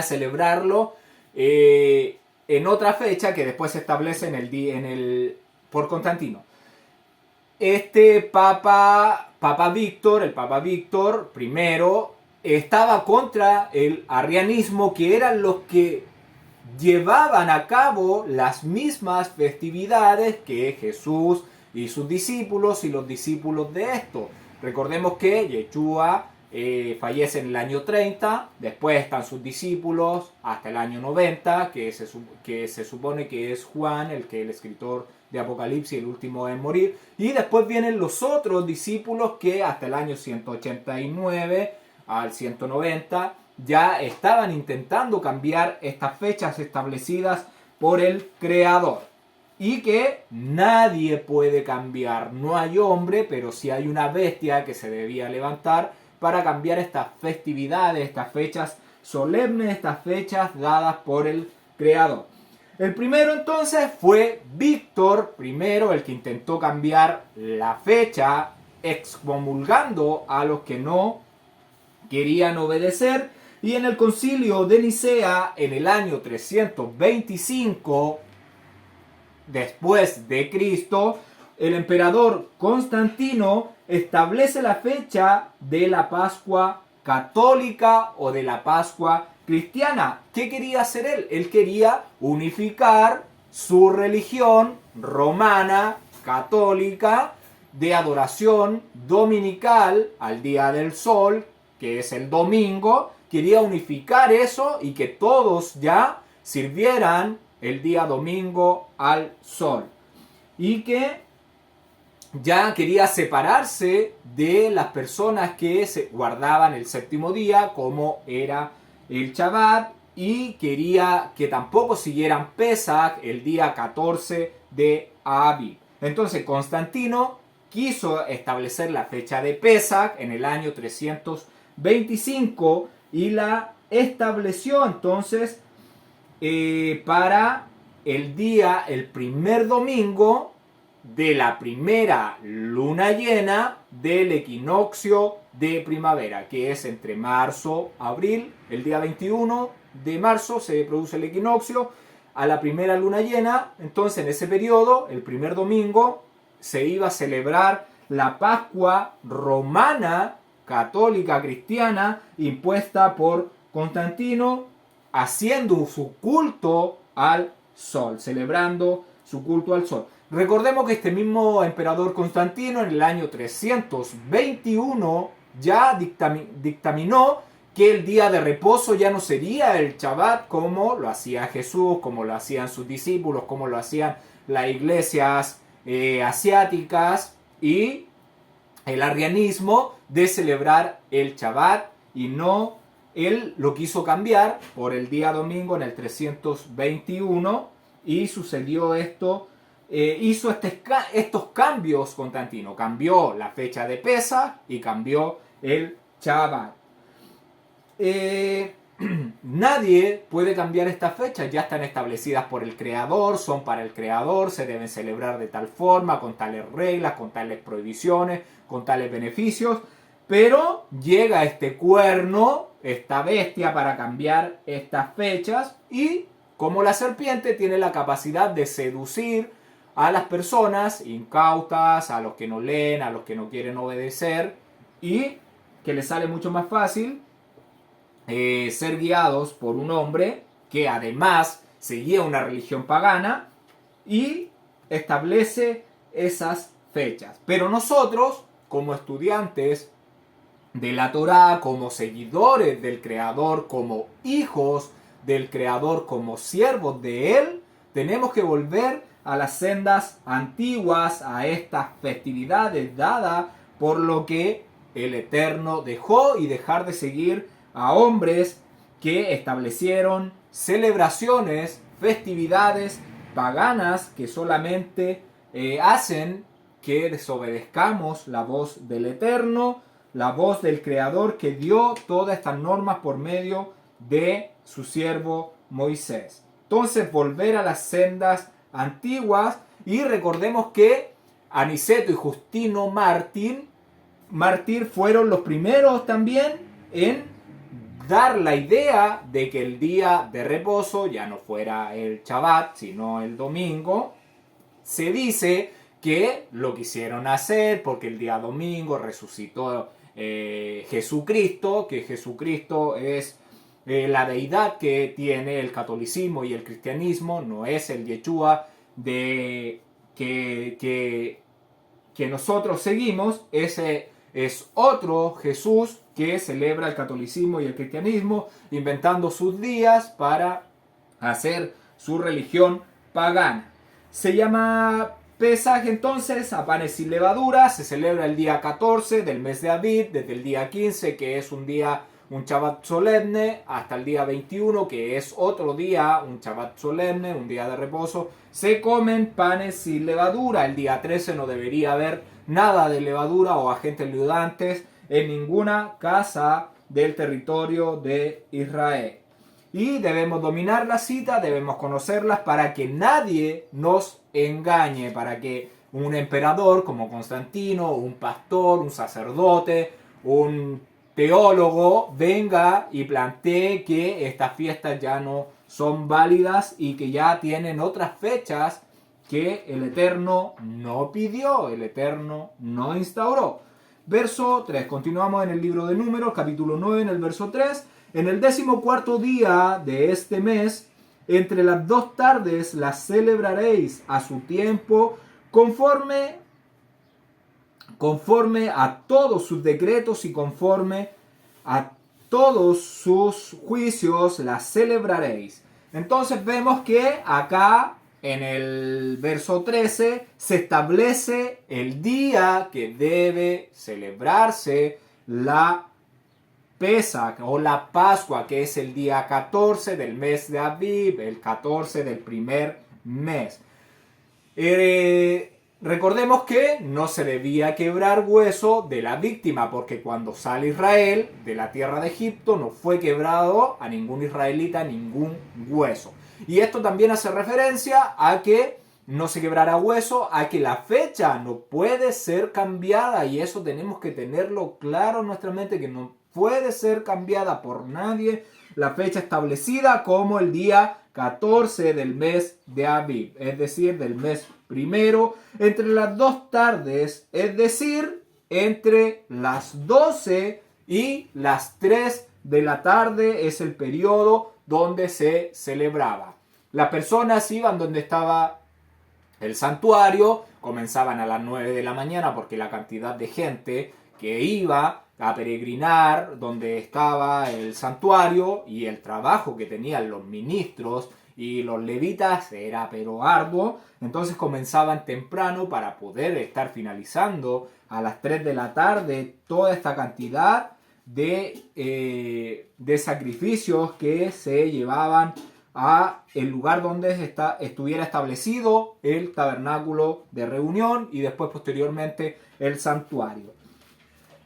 celebrarlo en otra fecha que después se establece por Constantino. Este Papa Víctor, el Papa Víctor I, estaba contra el arrianismo, que eran los que llevaban a cabo las mismas festividades que Jesús y sus discípulos y los discípulos de esto. Recordemos que Yeshua fallece en el año 30, después están sus discípulos hasta el año 90, que se supone que es Juan, el escritor de Apocalipsis, el último en morir, y después vienen los otros discípulos que hasta el año 189 al 190 ya estaban intentando cambiar estas fechas establecidas por el Creador, y que nadie puede cambiar. No hay hombre, pero sí hay una bestia que se debía levantar para cambiar estas festividades, estas fechas solemnes, estas fechas dadas por el Creador. El primero entonces fue Víctor I, el que intentó cambiar la fecha, excomulgando a los que no querían obedecer. Y en el concilio de Nicea, en el año 325 después de Cristo, el emperador Constantino establece la fecha de la Pascua católica o de la Pascua cristiana. ¿Qué quería hacer él? Él quería unificar su religión romana católica de adoración dominical al día del sol, que es el domingo. Quería unificar eso y que todos ya sirvieran el día domingo al sol. Y que ya quería separarse de las personas que se guardaban el séptimo día, como era el Shabbat, y quería que tampoco siguieran Pesach el día 14 de Aviv. Entonces Constantino quiso establecer la fecha de Pesach en el año 325 y la estableció entonces para el primer domingo de la primera luna llena del equinoccio de primavera, que es entre marzo y abril. El día 21 de marzo se produce el equinoccio a la primera luna llena. Entonces, en ese periodo, el primer domingo, se iba a celebrar la Pascua romana, católica, cristiana, impuesta por Constantino, haciendo su culto al sol, celebrando su culto al sol. Recordemos que este mismo emperador Constantino en el año 321 ya dictaminó que el día de reposo ya no sería el Shabbat como lo hacía Jesús, como lo hacían sus discípulos, como lo hacían las iglesias asiáticas y el arrianismo de celebrar el Shabbat, y no, él lo quiso cambiar por el día domingo en el 321 y sucedió esto. Hizo estos cambios Constantino. Cambió la fecha de Pesach y cambió el Shabbat. Nadie puede cambiar estas fechas, ya están establecidas por el Creador, son para el Creador, se deben celebrar de tal forma, con tales reglas, con tales prohibiciones, con tales beneficios. Pero llega este cuerno, esta bestia, para cambiar estas fechas, y como la serpiente tiene la capacidad de seducir a las personas incautas, a los que no leen, a los que no quieren obedecer, y que les sale mucho más fácil ser guiados por un hombre que además seguía una religión pagana y establece esas fechas. Pero nosotros, como estudiantes de la Torá, como seguidores del Creador, como hijos del Creador, como siervos de Él, tenemos que volver a las sendas antiguas, a estas festividades dadas por lo que el Eterno dejó, y dejar de seguir a hombres que establecieron celebraciones, festividades paganas que solamente hacen que desobedezcamos la voz del Eterno, la voz del Creador, que dio todas estas normas por medio de su siervo Moisés. Entonces, volver a las sendas antiguas. Y recordemos que Aniceto y Justino Mártir fueron los primeros también en dar la idea de que el día de reposo ya no fuera el Shabbat, sino el domingo. Se dice que lo quisieron hacer porque el día domingo resucitó Jesucristo, que Jesucristo es la deidad que tiene el catolicismo y el cristianismo, no es el Yeshua que nosotros seguimos. Ese es otro Jesús que celebra el catolicismo y el cristianismo, inventando sus días para hacer su religión pagana. Se llama Pesaj entonces a panes sin levadura. Se celebra el día 14 del mes de Aviv, desde el día 15, que es un Shabbat solemne, hasta el día 21, que es otro día, un Shabbat solemne, un día de reposo. Se comen panes sin levadura. El día 13 no debería haber nada de levadura o agentes leudantes en ninguna casa del territorio de Israel. Y debemos dominar la cita, debemos conocerlas para que nadie nos engañe, para que un emperador como Constantino, un pastor, un sacerdote, un teólogo venga y plantee que estas fiestas ya no son válidas y que ya tienen otras fechas que el Eterno no pidió, el Eterno no instauró. Verso 3, continuamos en el libro de Números, capítulo 9, en el verso 3. En el 14º día de este mes, entre las 2 tardes, las celebraréis a su tiempo, conforme a todos sus decretos y conforme a todos sus juicios las celebraréis. Entonces vemos que acá en el verso 13 se establece el día que debe celebrarse la Pesach o la Pascua, que es el día 14 del mes de Aviv, el 14 del primer mes. Recordemos que no se debía quebrar hueso de la víctima, porque cuando sale Israel de la tierra de Egipto no fue quebrado a ningún israelita ningún hueso. Y esto también hace referencia a que no se quebrará hueso, a que la fecha no puede ser cambiada, y eso tenemos que tenerlo claro en nuestra mente, que no puede ser cambiada por nadie la fecha establecida como el día 14 del mes de Aviv, es decir, del mes primero, entre las 2 tardes, es decir, entre las 12 y las 3 de la tarde es el periodo donde se celebraba. Las personas iban donde estaba el santuario, comenzaban a las 9 de la mañana porque la cantidad de gente que iba a peregrinar donde estaba el santuario y el trabajo que tenían los ministros y los levitas era pero arduo, entonces comenzaban temprano para poder estar finalizando a las 3 de la tarde toda esta cantidad de sacrificios que se llevaban a el lugar donde estuviera establecido el tabernáculo de reunión y después posteriormente el santuario.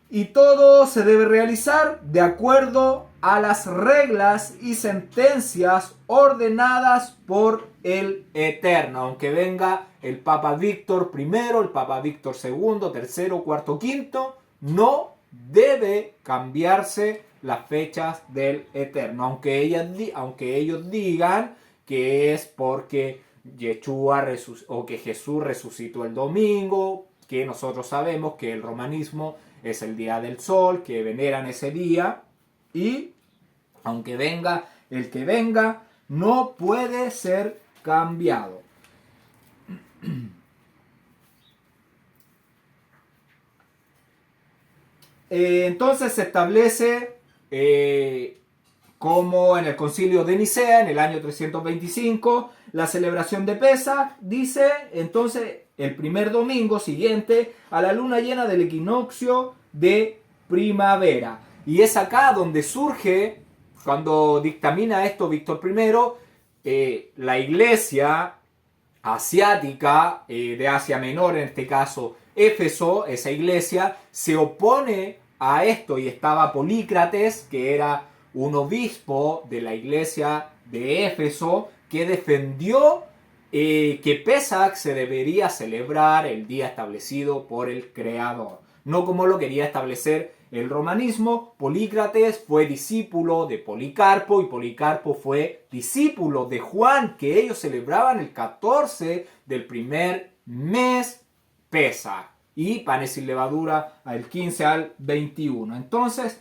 Y todo se debe realizar de acuerdo a las reglas y sentencias ordenadas por el Eterno. Aunque venga el Papa Víctor I, el Papa Víctor II, III, IV, V, no debe cambiarse las fechas del Eterno. Aunque ellos digan que es porque Yeshua o que Jesús resucitó el domingo, que nosotros sabemos que el romanismo es el día del sol, que veneran ese día, y aunque venga el que venga, no puede ser cambiado. Entonces se establece como en el concilio de Nicea, en el año 325, la celebración de Pesach, dice entonces el primer domingo siguiente a la luna llena del equinoccio de primavera. Y es acá donde surge, cuando dictamina esto Víctor I, la iglesia asiática, de Asia Menor, en este caso Éfeso, esa iglesia se opone a esto, y estaba Polícrates, que era un obispo de la iglesia de Éfeso, que defendió que Pesach se debería celebrar el día establecido por el Creador, no como lo quería establecer el romanismo. Polícrates fue discípulo de Policarpo y Policarpo fue discípulo de Juan, que ellos celebraban el 14 del primer mes Pesach, y panes sin levadura al 15 al 21. Entonces,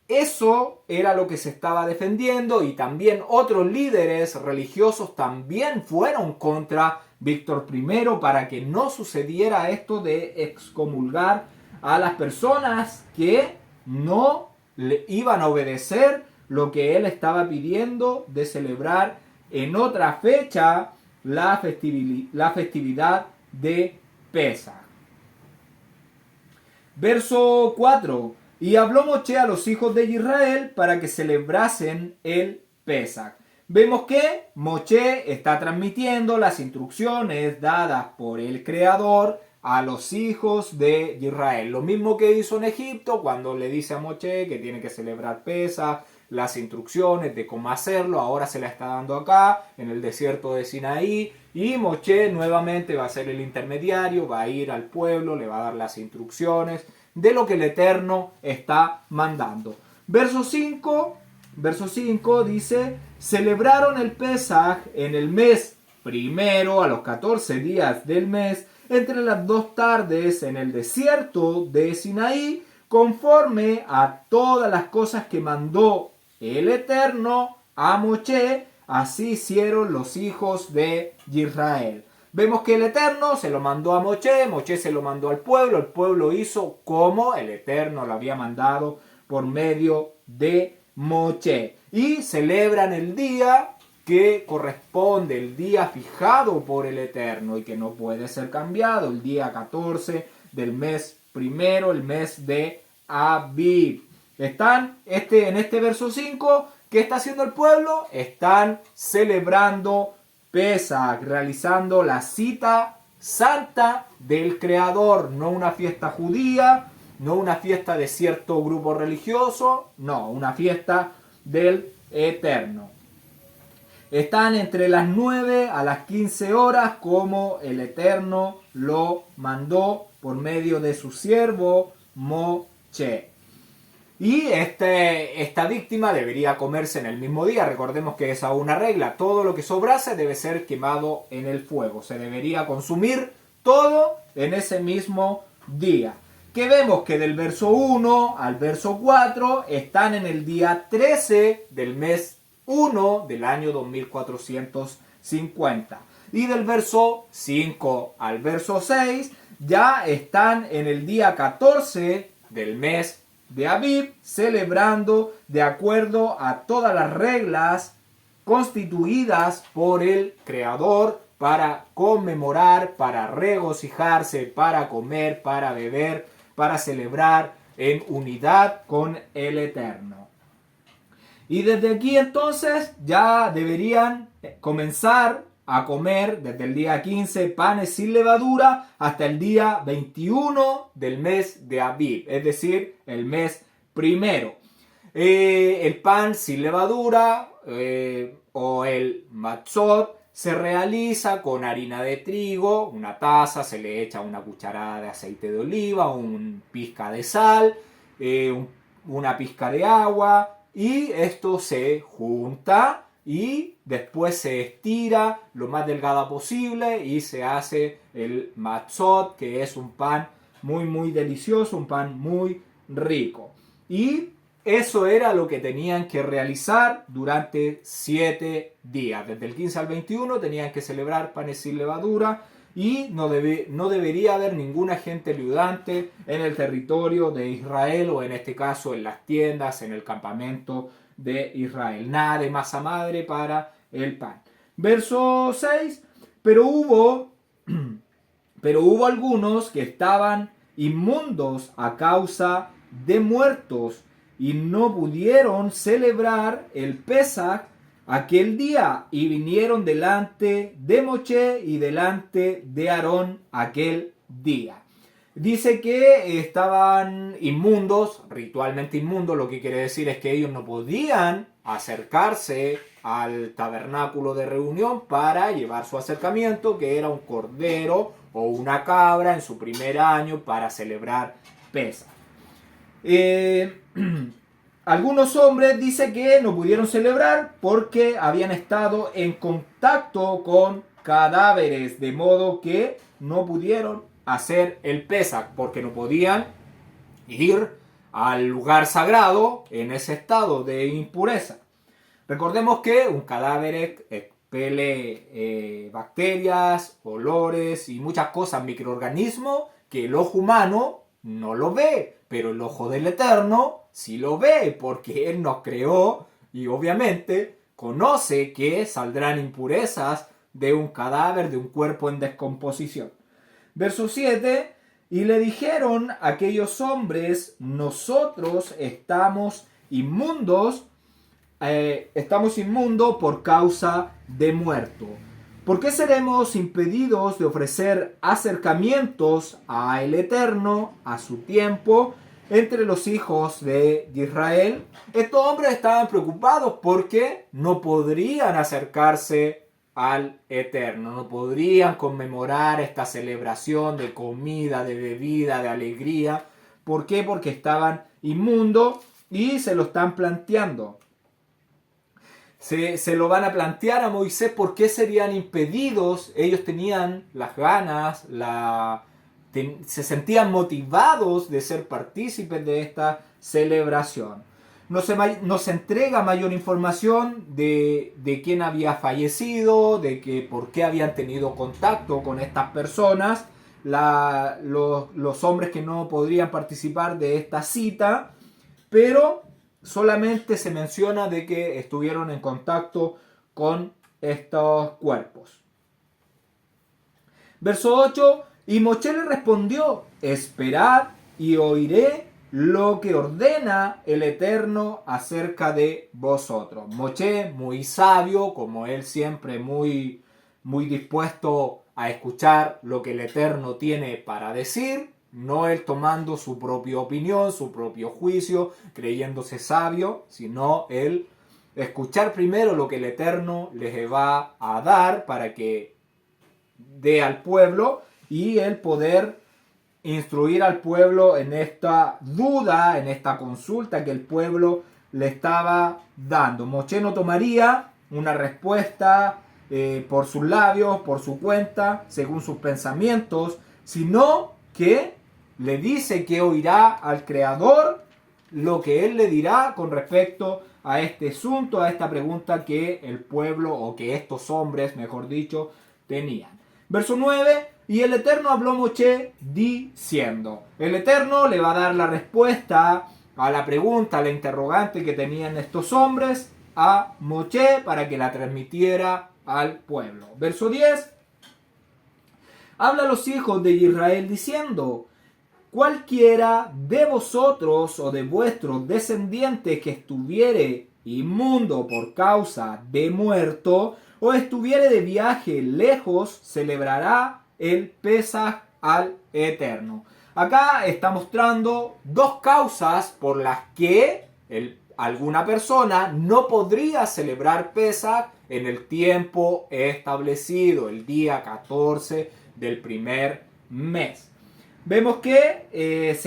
eso era lo que se estaba defendiendo, y también otros líderes religiosos también fueron contra Víctor I para que no sucediera esto de excomulgar a las personas que no le iban a obedecer lo que él estaba pidiendo de celebrar en otra fecha la festividad de Pesach. Verso 4. Y habló Moshe a los hijos de Israel para que celebrasen el Pesach. Vemos que Moshe está transmitiendo las instrucciones dadas por el Creador a los hijos de Israel. Lo mismo que hizo en Egipto cuando le dice a Moshe que tiene que celebrar Pesach, las instrucciones de cómo hacerlo, ahora se la está dando acá en el desierto de Sinaí, y Moshe nuevamente va a ser el intermediario, va a ir al pueblo, le va a dar las instrucciones de lo que el Eterno está mandando. Verso 5 dice: celebraron el Pesach en el mes primero, a los 14 días del mes, entre las 2 tardes en el desierto de Sinaí, conforme a todas las cosas que mandó el Eterno a Moshe, así hicieron los hijos de Israel. Vemos que el Eterno se lo mandó a Moshe, Moshe se lo mandó al pueblo, el pueblo hizo como el Eterno lo había mandado por medio de Moche. Y celebran el día que corresponde, el día fijado por el Eterno y que no puede ser cambiado, el día 14 del mes primero, el mes de Abib. Están en este verso 5, ¿qué está haciendo el pueblo? Están celebrando Pesach, realizando la cita santa del Creador, no una fiesta judía, no una fiesta de cierto grupo religioso, no, una fiesta del Eterno. Están entre las 9 a las 15 horas como el Eterno lo mandó por medio de su siervo Moche. Y esta víctima debería comerse en el mismo día. Recordemos que es aún una regla. Todo lo que sobrase debe ser quemado en el fuego. Se debería consumir todo en ese mismo día. Que vemos que del verso 1 al verso 4 están en el día 13 del mes 1 del año 2450. Y del verso 5 al verso 6 ya están en el día 14 del mes de Abib, celebrando de acuerdo a todas las reglas constituidas por el Creador para conmemorar, para regocijarse, para comer, para beber, para celebrar en unidad con el Eterno. Y desde aquí entonces ya deberían comenzar a comer desde el día 15 panes sin levadura hasta el día 21 del mes de Abib, es decir, el mes primero. El pan sin levadura o el matzot se realiza con harina de trigo, una taza, se le echa una cucharada de aceite de oliva, un pizca de sal, una pizca de agua, y esto se junta y después se estira lo más delgada posible y se hace el matzot, que es un pan muy muy delicioso, un pan muy rico. Y eso era lo que tenían que realizar durante 7 días. Desde el 15 al 21 tenían que celebrar panes sin levadura y no debería haber ningún agente ayudante en el territorio de Israel, o en este caso en las tiendas, en el campamento de Israel. Nada de masa madre para el pan. Verso 6. Pero hubo algunos que estaban inmundos a causa de muertos y no pudieron celebrar el Pesach aquel día, y vinieron delante de Moche y delante de Aarón aquel día. Dice que estaban inmundos, ritualmente inmundos. Lo que quiere decir es que ellos no podían acercarse al tabernáculo de reunión para llevar su acercamiento, que era un cordero o una cabra en su primer año para celebrar Pesach. Algunos hombres dicen que no pudieron celebrar porque habían estado en contacto con cadáveres, de modo que no pudieron hacer el Pesach porque no podían ir al lugar sagrado en ese estado de impureza. Recordemos que un cadáver expele bacterias, olores y muchas cosas, microorganismos que el ojo humano no lo ve, pero el ojo del Eterno sí lo ve, porque Él nos creó y obviamente conoce que saldrán impurezas de un cadáver, de un cuerpo en descomposición. Verso 7. Y le dijeron aquellos hombres: nosotros estamos inmundos por causa de muerto. ¿Por qué seremos impedidos de ofrecer acercamientos al Eterno a su tiempo entre los hijos de Israel? Estos hombres estaban preocupados porque no podrían acercarse al Eterno, no podrían conmemorar esta celebración de comida, de bebida, de alegría. ¿Por qué? Porque estaban inmundos y se lo están planteando. Se lo van a plantear a Moisés por qué serían impedidos. Ellos tenían las ganas, se sentían motivados de ser partícipes de esta celebración. Nos entrega mayor información de quién había fallecido, de que por qué habían tenido contacto con estas personas, los hombres que no podrían participar de esta cita, pero solamente se menciona de que estuvieron en contacto con estos cuerpos. Verso 8, y Moshe le respondió, esperad y oiré lo que ordena el Eterno acerca de vosotros. Moshe, muy sabio, como él siempre muy dispuesto a escuchar lo que el Eterno tiene para decir, no él tomando su propia opinión, su propio juicio, creyéndose sabio, sino él escuchar primero lo que el Eterno les va a dar para que dé al pueblo y el poder instruir al pueblo en esta duda, en esta consulta que el pueblo le estaba dando. Moshe no tomaría una respuesta por sus labios, por su cuenta, según sus pensamientos, sino que le dice que oirá al Creador lo que él le dirá con respecto a este asunto, a esta pregunta que el pueblo, o que estos hombres, mejor dicho, tenían. Verso 9, y el Eterno habló a Moshe diciendo. El Eterno le va a dar la respuesta a la pregunta, a la interrogante que tenían estos hombres a Moshe para que la transmitiera al pueblo. Verso 10, habla a los hijos de Israel diciendo, cualquiera de vosotros o de vuestros descendientes que estuviere inmundo por causa de muerto o estuviere de viaje lejos, celebrará el Pesaj al Eterno. Acá está mostrando dos causas por las que alguna persona no podría celebrar Pesaj en el tiempo establecido, el día 14 del primer mes. Vemos que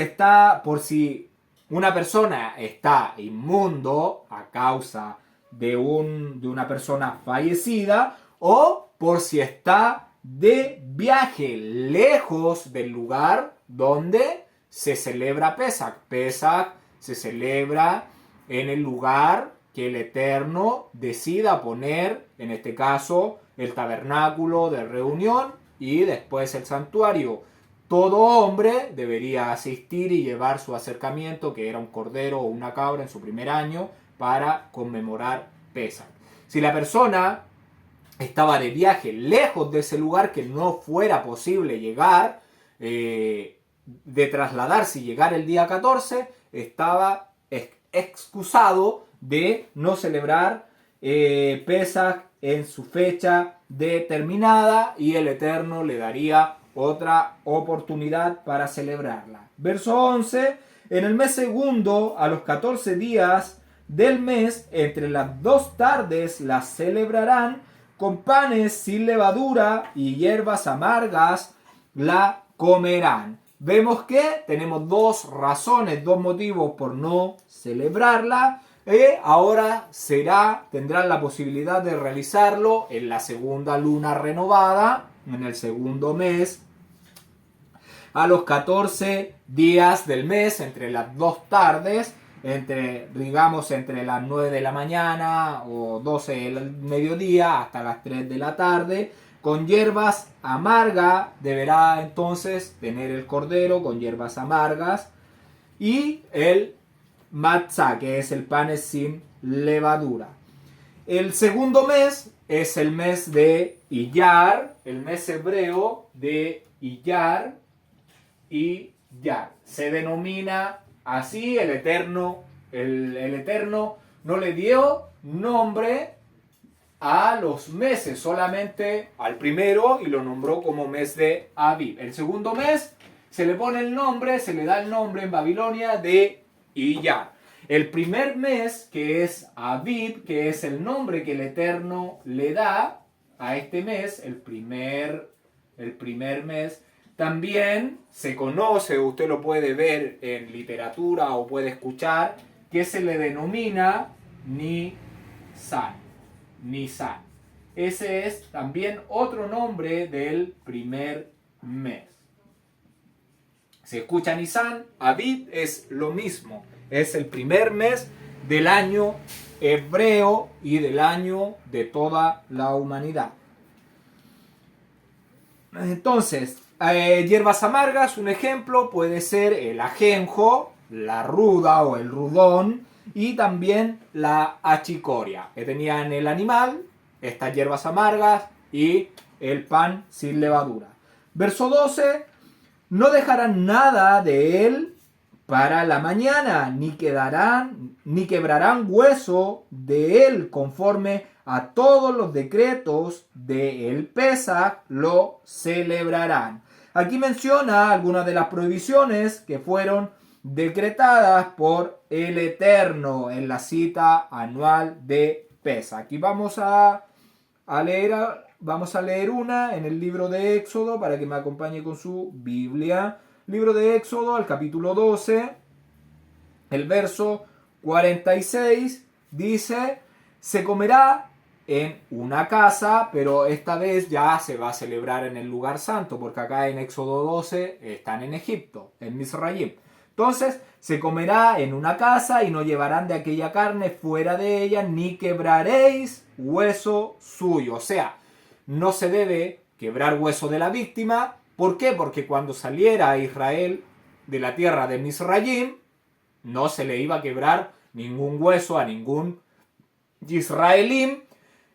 por si una persona está inmundo a causa de una persona fallecida o por si está de viaje lejos del lugar donde se celebra Pesaj. Pesaj se celebra en el lugar que el Eterno decida poner, en este caso el tabernáculo de reunión y después el santuario. Todo hombre debería asistir y llevar su acercamiento, que era un cordero o una cabra en su primer año, para conmemorar Pesaj. Si la persona estaba de viaje lejos de ese lugar, que no fuera posible llegar, de trasladarse y llegar el día 14, estaba excusado de no celebrar Pesaj en su fecha determinada y el Eterno le daría otra oportunidad para celebrarla. Verso 11, en el mes segundo, a los 14 días del mes, entre las 2 tardes las celebrarán con panes sin levadura y hierbas amargas la comerán. Vemos que tenemos 2 razones, 2 motivos por no celebrarla. Ahora tendrán la posibilidad de realizarlo en la segunda luna renovada, en el segundo mes, a los 14 días del mes, entre las 2 tardes, entre las 9 de la mañana o 12 del mediodía hasta las 3 de la tarde, con hierbas amargas. Deberá entonces tener el cordero con hierbas amargas y el matzá, que es el pan sin levadura. El segundo mes es el mes de Iyar, el mes hebreo de Iyar. Se denomina así. El Eterno no le dio nombre a los meses, solamente al primero, y lo nombró como mes de Aviv. El segundo mes se le da el nombre en Babilonia de Iyar. El primer mes, que es Aviv, que es el nombre que el Eterno le da a este mes, el primer mes, también se conoce, usted lo puede ver en literatura o puede escuchar, que se le denomina Nisan. Ese es también otro nombre del primer mes. Se escucha Nisan, Aviv es lo mismo. Es el primer mes del año hebreo y del año de toda la humanidad. Entonces, hierbas amargas, un ejemplo puede ser el ajenjo, la ruda o el rudón, y también la achicoria, que tenían el animal, estas hierbas amargas y el pan sin levadura. Verso 12, no dejarán nada de él para la mañana, ni quebrarán hueso de él, conforme a todos los decretos del Pesaj lo celebrarán. Aquí menciona algunas de las prohibiciones que fueron decretadas por el Eterno en la cita anual de Pesaj. Aquí vamos a leer una en el libro de Éxodo para que me acompañe con su Biblia. Libro de Éxodo, al capítulo 12, el verso 46, dice: se comerá en una casa, pero esta vez ya se va a celebrar en el lugar santo, porque acá en Éxodo 12 están en Egipto, en Misraim. Entonces, se comerá en una casa y no llevarán de aquella carne fuera de ella, ni quebraréis hueso suyo. O sea, no se debe quebrar hueso de la víctima. ¿Por qué? Porque cuando saliera Israel de la tierra de Misraim, no se le iba a quebrar ningún hueso a ningún israelí.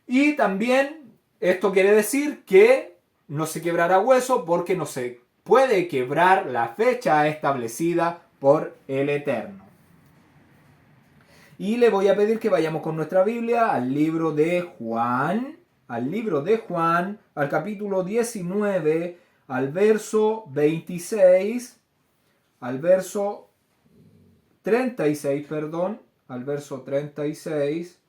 Y también esto quiere decir que no se quebrará hueso porque no se puede quebrar la fecha establecida por el Eterno. Y le voy a pedir que vayamos con nuestra Biblia al libro de Juan, al capítulo 19, al verso 26, al verso 36, al verso 36,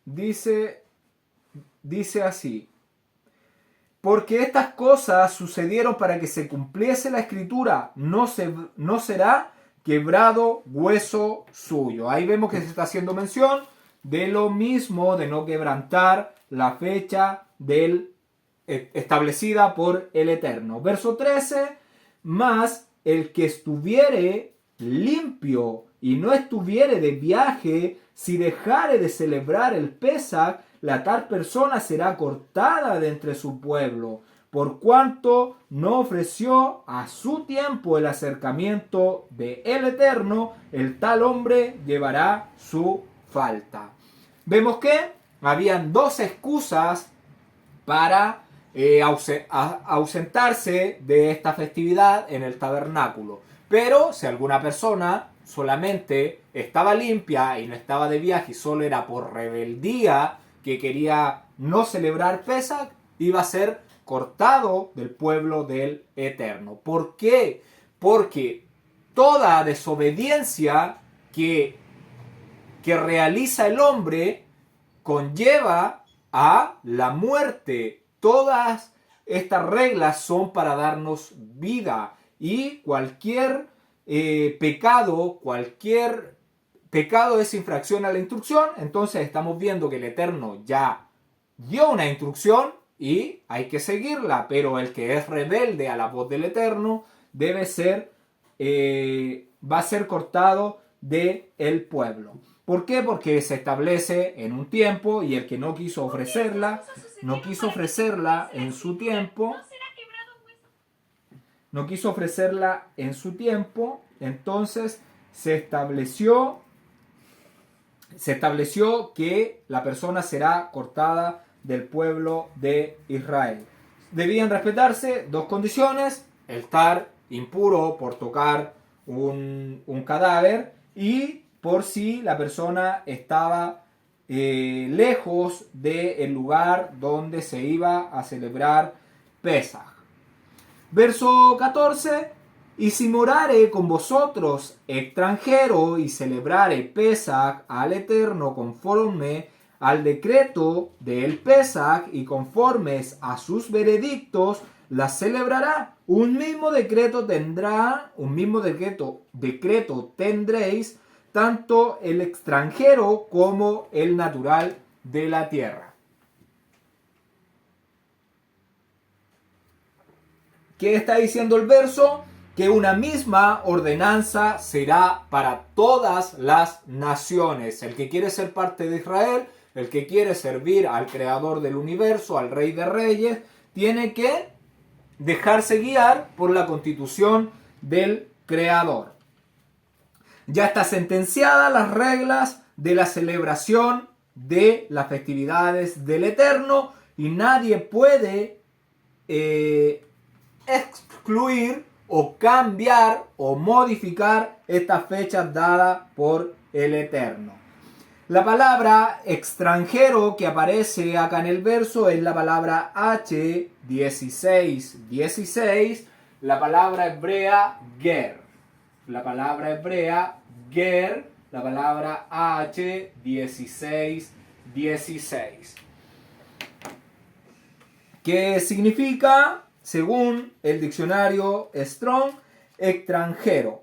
dice así: porque estas cosas sucedieron para que se cumpliese la escritura, no será quebrado hueso suyo. Ahí vemos que se está haciendo mención de lo mismo, de no quebrantar la fecha establecida por el Eterno. Verso 13, mas el que estuviere limpio y no estuviere de viaje, si dejare de celebrar el Pesaj, la tal persona será cortada de entre su pueblo, por cuanto no ofreció a su tiempo el acercamiento de el Eterno, el tal hombre llevará su falta. Vemos que habían dos excusas para ausentarse de esta festividad en el tabernáculo. Pero si alguna persona solamente estaba limpia y no estaba de viaje y solo era por rebeldía que quería no celebrar Pesaj, iba a ser cortado del pueblo del Eterno. ¿Por qué? Porque toda desobediencia que realiza el hombre conlleva a la muerte. Todas estas reglas son para darnos vida, y cualquier pecado es infracción a la instrucción. Entonces estamos viendo que el Eterno ya dio una instrucción y hay que seguirla, pero el que es rebelde a la voz del Eterno va a ser cortado del pueblo. ¿Por qué? Porque se establece en un tiempo, y el que no quiso ofrecerla en su tiempo, entonces se estableció que la persona será cortada del pueblo de Israel. Debían respetarse dos condiciones: el estar impuro por tocar un cadáver, y por si la persona estaba lejos del lugar donde se iba a celebrar Pesaj. Verso 14: y si morare con vosotros extranjero y celebrare Pesaj al Eterno conforme al decreto del Pesaj y conformes a sus veredictos, la celebrará. Un mismo decreto tendréis, tanto el extranjero como el natural de la tierra. ¿Qué está diciendo el verso? Que una misma ordenanza será para todas las naciones. El que quiere ser parte de Israel, el que quiere servir al Creador del universo, al Rey de Reyes, tiene que dejarse guiar por la constitución del Creador. Ya está sentenciada las reglas de la celebración de las festividades del Eterno y nadie puede excluir o cambiar o modificar estas fechas dadas por el Eterno. La palabra extranjero que aparece acá en el verso es la palabra H1616, la palabra hebrea ger. La palabra hebrea ger, la palabra H1616. ¿Qué significa? Según el diccionario Strong, extranjero.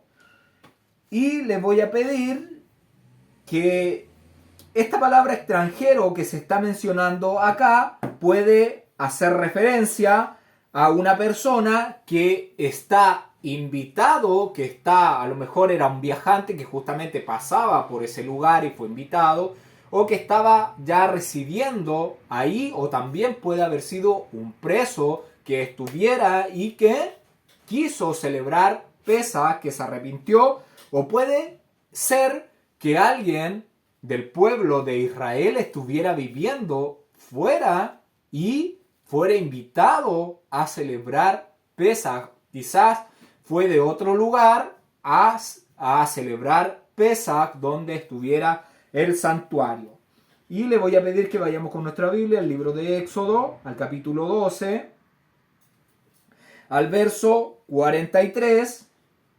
Y les voy a pedir que esta palabra extranjero que se está mencionando acá puede hacer referencia a una persona que está invitado, que está, a lo mejor era un viajante que justamente pasaba por ese lugar y fue invitado, o que estaba ya residiendo ahí, o también puede haber sido un preso que estuviera y que quiso celebrar Pesaj, que se arrepintió, o puede ser que alguien del pueblo de Israel estuviera viviendo fuera y fuera invitado a celebrar Pesaj. Quizás fue de otro lugar a celebrar Pesaj donde estuviera el santuario. Y le voy a pedir que vayamos con nuestra Biblia al libro de Éxodo, al capítulo 12, al verso 43.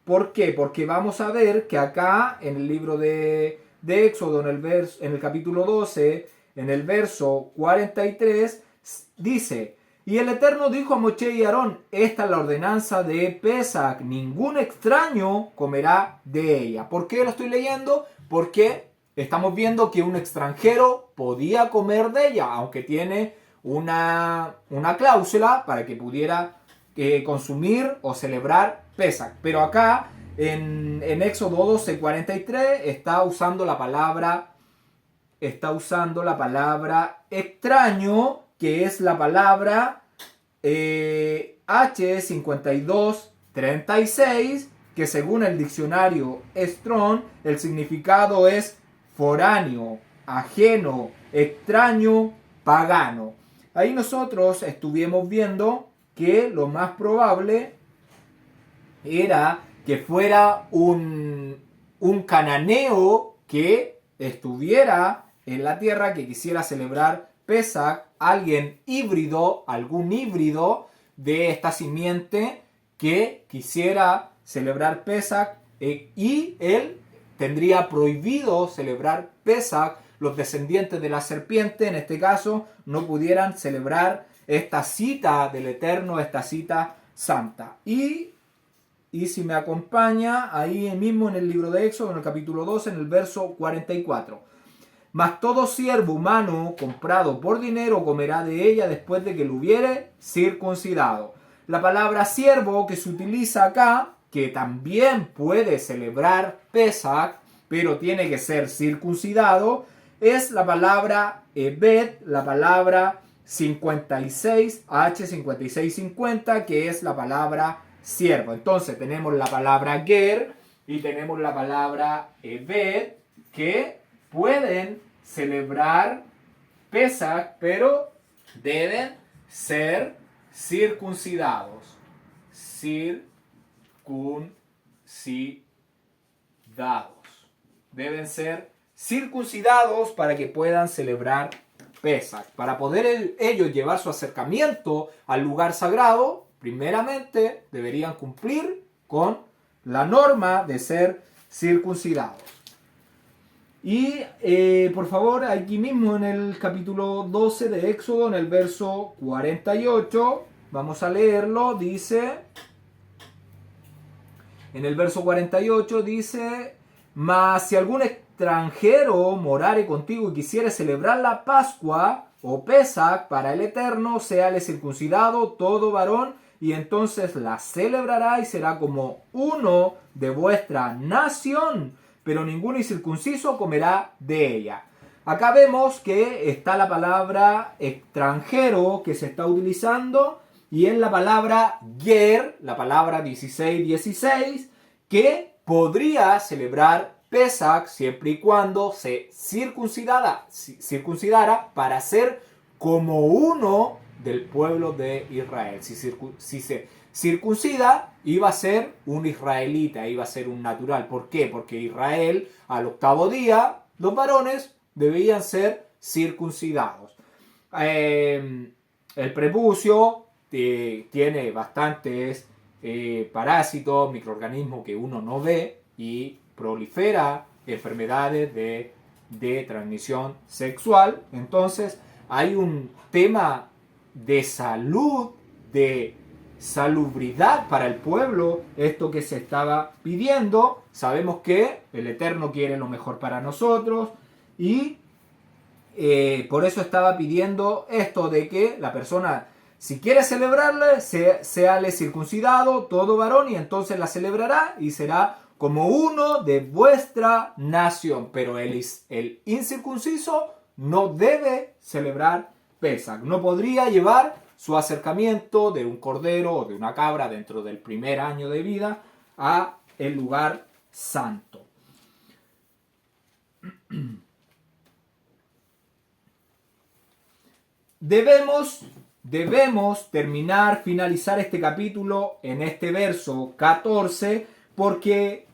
¿Por qué? Porque vamos a ver que acá en el libro de Éxodo, en el capítulo 12, en el verso 43, dice: y el Eterno dijo a Moshe y Aarón, esta es la ordenanza de Pesaj, ningún extraño comerá de ella. ¿Por qué lo estoy leyendo? Porque estamos viendo que un extranjero podía comer de ella, aunque tiene una cláusula para que pudiera consumir o celebrar Pesaj. Pero acá en Éxodo 12:43 está usando la palabra extraño, que es la palabra H5236, que según el diccionario Strong, el significado es foráneo, ajeno, extraño, pagano. Ahí nosotros estuvimos viendo que lo más probable era que fuera un cananeo que estuviera en la tierra, que quisiera celebrar Pesaj, alguien híbrido, algún híbrido de esta simiente que quisiera celebrar Pesaj, y él tendría prohibido celebrar Pesaj. Los descendientes de la serpiente, en este caso, no pudieran celebrar esta cita del Eterno, esta cita santa. Y si me acompaña, ahí mismo en el libro de Éxodo, en el capítulo 12, en el verso 44. Mas todo siervo humano comprado por dinero comerá de ella después de que lo hubiere circuncidado. La palabra siervo que se utiliza acá, que también puede celebrar Pesaj, pero tiene que ser circuncidado, es la palabra Ebed, la palabra 56, H5650, que es la palabra siervo. Entonces tenemos la palabra ger y tenemos la palabra Ebed, que pueden celebrar Pesaj, pero deben ser circuncidados. Deben ser circuncidados para que puedan celebrar Pesaj. Para poder ellos llevar su acercamiento al lugar sagrado, primeramente deberían cumplir con la norma de ser circuncidados. Y por favor, aquí mismo en el capítulo 12 de Éxodo, en el verso 48, vamos a leerlo, dice, en el verso 48 dice: mas si algún extranjero morare contigo y quisiere celebrar la Pascua o Pesaj para el Eterno, séale circuncidado todo varón, y entonces la celebrará y será como uno de vuestra nación, pero ningún incircunciso comerá de ella. Acá vemos que está la palabra extranjero que se está utilizando, y es la palabra ger, la palabra 1616, que podría celebrar Pesach siempre y cuando se circuncidara para ser como uno del pueblo de Israel. Si se circuncida, iba a ser un israelita, iba a ser un natural. ¿Por qué? Porque Israel, al octavo día, los varones debían ser circuncidados. El prepucio tiene bastantes parásitos, microorganismos que uno no ve y prolifera enfermedades de transmisión sexual. Entonces hay un tema de salud, de salubridad para el pueblo, esto que se estaba pidiendo. Sabemos que el Eterno quiere lo mejor para nosotros y por eso estaba pidiendo esto de que la persona, si quiere celebrarle, seale circuncidado todo varón y entonces la celebrará y será como uno de vuestra nación. Pero el incircunciso no debe celebrar Pesach. No podría llevar su acercamiento de un cordero o de una cabra dentro del primer año de vida a el lugar santo. Debemos finalizar este capítulo en este verso 14, porque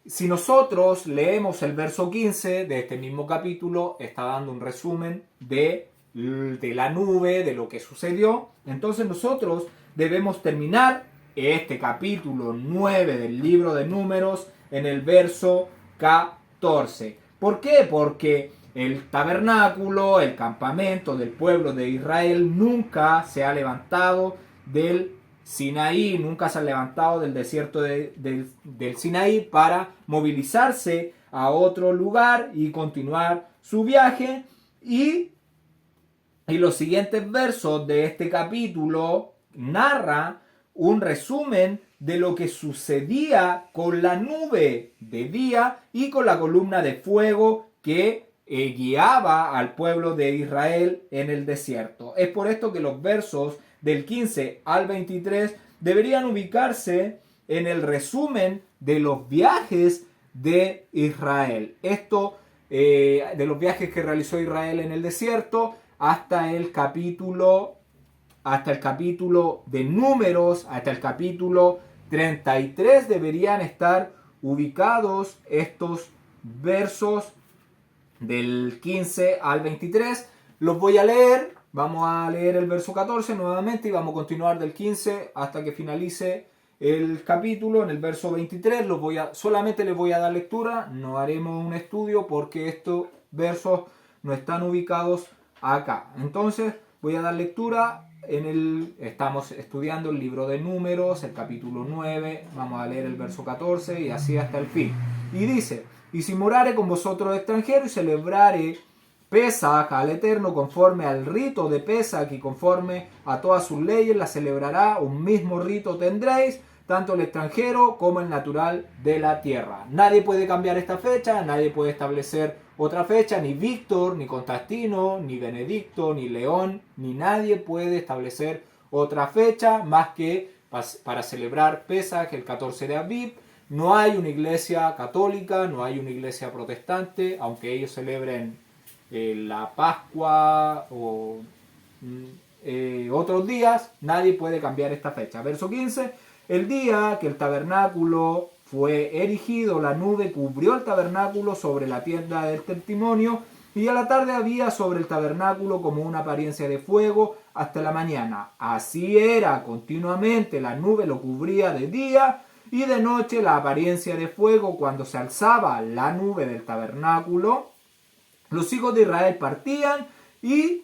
si nosotros leemos el verso 15 de este mismo capítulo, está dando un resumen de la nube, de lo que sucedió. Entonces nosotros debemos terminar este capítulo 9 del libro de Números en el verso 14. ¿Por qué? Porque el tabernáculo, el campamento del pueblo de Israel nunca se ha levantado del Sinaí, nunca se ha levantado del desierto del Sinaí para movilizarse a otro lugar y continuar su viaje. Y los siguientes versos de este capítulo narra un resumen de lo que sucedía con la nube de día y con la columna de fuego que guiaba al pueblo de Israel en el desierto. Es por esto que los versos del 15 al 23 deberían ubicarse en el resumen de los viajes de Israel. Esto de los viajes que realizó Israel en el desierto hasta el capítulo de Números, hasta el capítulo 33 deberían estar ubicados estos versos del 15 al 23. Los voy a leer. Vamos a leer el verso 14 nuevamente y vamos a continuar del 15 hasta que finalice el capítulo. En el verso 23 solamente les voy a dar lectura. No haremos un estudio porque estos versos no están ubicados acá. Entonces voy a dar lectura. Estamos estudiando el libro de Números, el capítulo 9. Vamos a leer el verso 14 y así hasta el fin. Y dice: y si morare con vosotros extranjeros y celebrare Pesach al Eterno conforme al rito de Pesach y conforme a todas sus leyes, la celebrará, un mismo rito tendréis, tanto el extranjero como el natural de la tierra. Nadie puede cambiar esta fecha, nadie puede establecer otra fecha, ni Víctor, ni Constantino, ni Benedicto, ni León, ni nadie puede establecer otra fecha más que para celebrar Pesach el 14 de Aviv. No hay una iglesia católica, no hay una iglesia protestante, aunque ellos celebren la Pascua o otros días, nadie puede cambiar esta fecha. Verso 15: el día que el tabernáculo fue erigido, la nube cubrió el tabernáculo sobre la tienda del testimonio, y a la tarde había sobre el tabernáculo como una apariencia de fuego hasta la mañana. Así era continuamente, la nube lo cubría de día y de noche la apariencia de fuego. Cuando se alzaba la nube del tabernáculo, los hijos de Israel partían y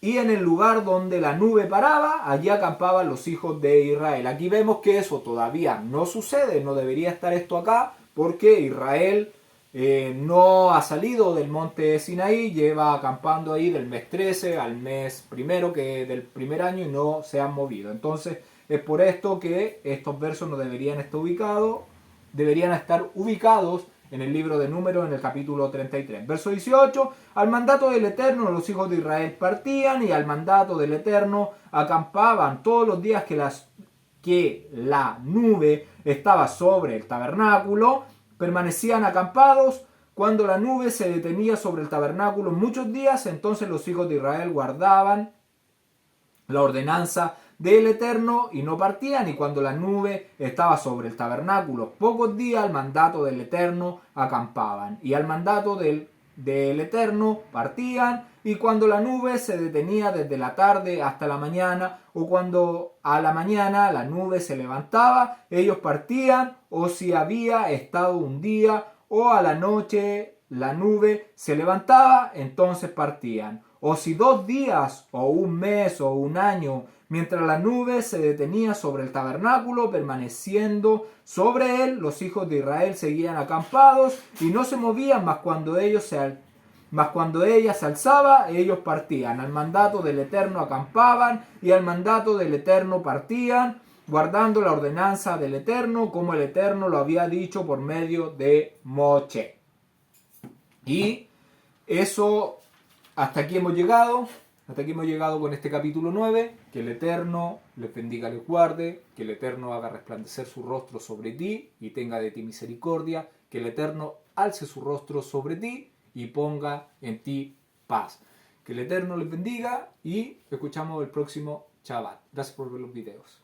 en el lugar donde la nube paraba, allí acampaban los hijos de Israel. Aquí vemos que eso todavía no sucede, no debería estar esto acá, porque Israel no ha salido del monte Sinaí, lleva acampando ahí del mes 13 al mes primero del primer año y no se han movido. Entonces es por esto que estos versos no deberían estar ubicados, deberían estar ubicados en el libro de Números, en el capítulo 33. Verso 18: al mandato del Eterno los hijos de Israel partían, y al mandato del Eterno acampaban todos los días que la nube estaba sobre el tabernáculo, permanecían acampados. Cuando la nube se detenía sobre el tabernáculo muchos días, entonces los hijos de Israel guardaban la ordenanza del Eterno y no partían. Y cuando la nube estaba sobre el tabernáculo pocos días, al mandato del Eterno acampaban. Y al mandato del Eterno partían. Y cuando la nube se detenía desde la tarde hasta la mañana, o cuando a la mañana la nube se levantaba, ellos partían. O si había estado un día o a la noche la nube se levantaba, entonces partían. O si 2 días, o un mes, o un año, mientras la nube se detenía sobre el tabernáculo, permaneciendo sobre él, los hijos de Israel seguían acampados y no se movían, mas cuando ella se alzaba, ellos partían. Al mandato del Eterno acampaban y al mandato del Eterno partían, guardando la ordenanza del Eterno, como el Eterno lo había dicho por medio de Moche. Y eso, hasta aquí hemos llegado con este capítulo 9. Que el Eterno les bendiga, les guarde, que el Eterno haga resplandecer su rostro sobre ti y tenga de ti misericordia, que el Eterno alce su rostro sobre ti y ponga en ti paz. Que el Eterno les bendiga y escuchamos el próximo Shabbat. Gracias por ver los videos.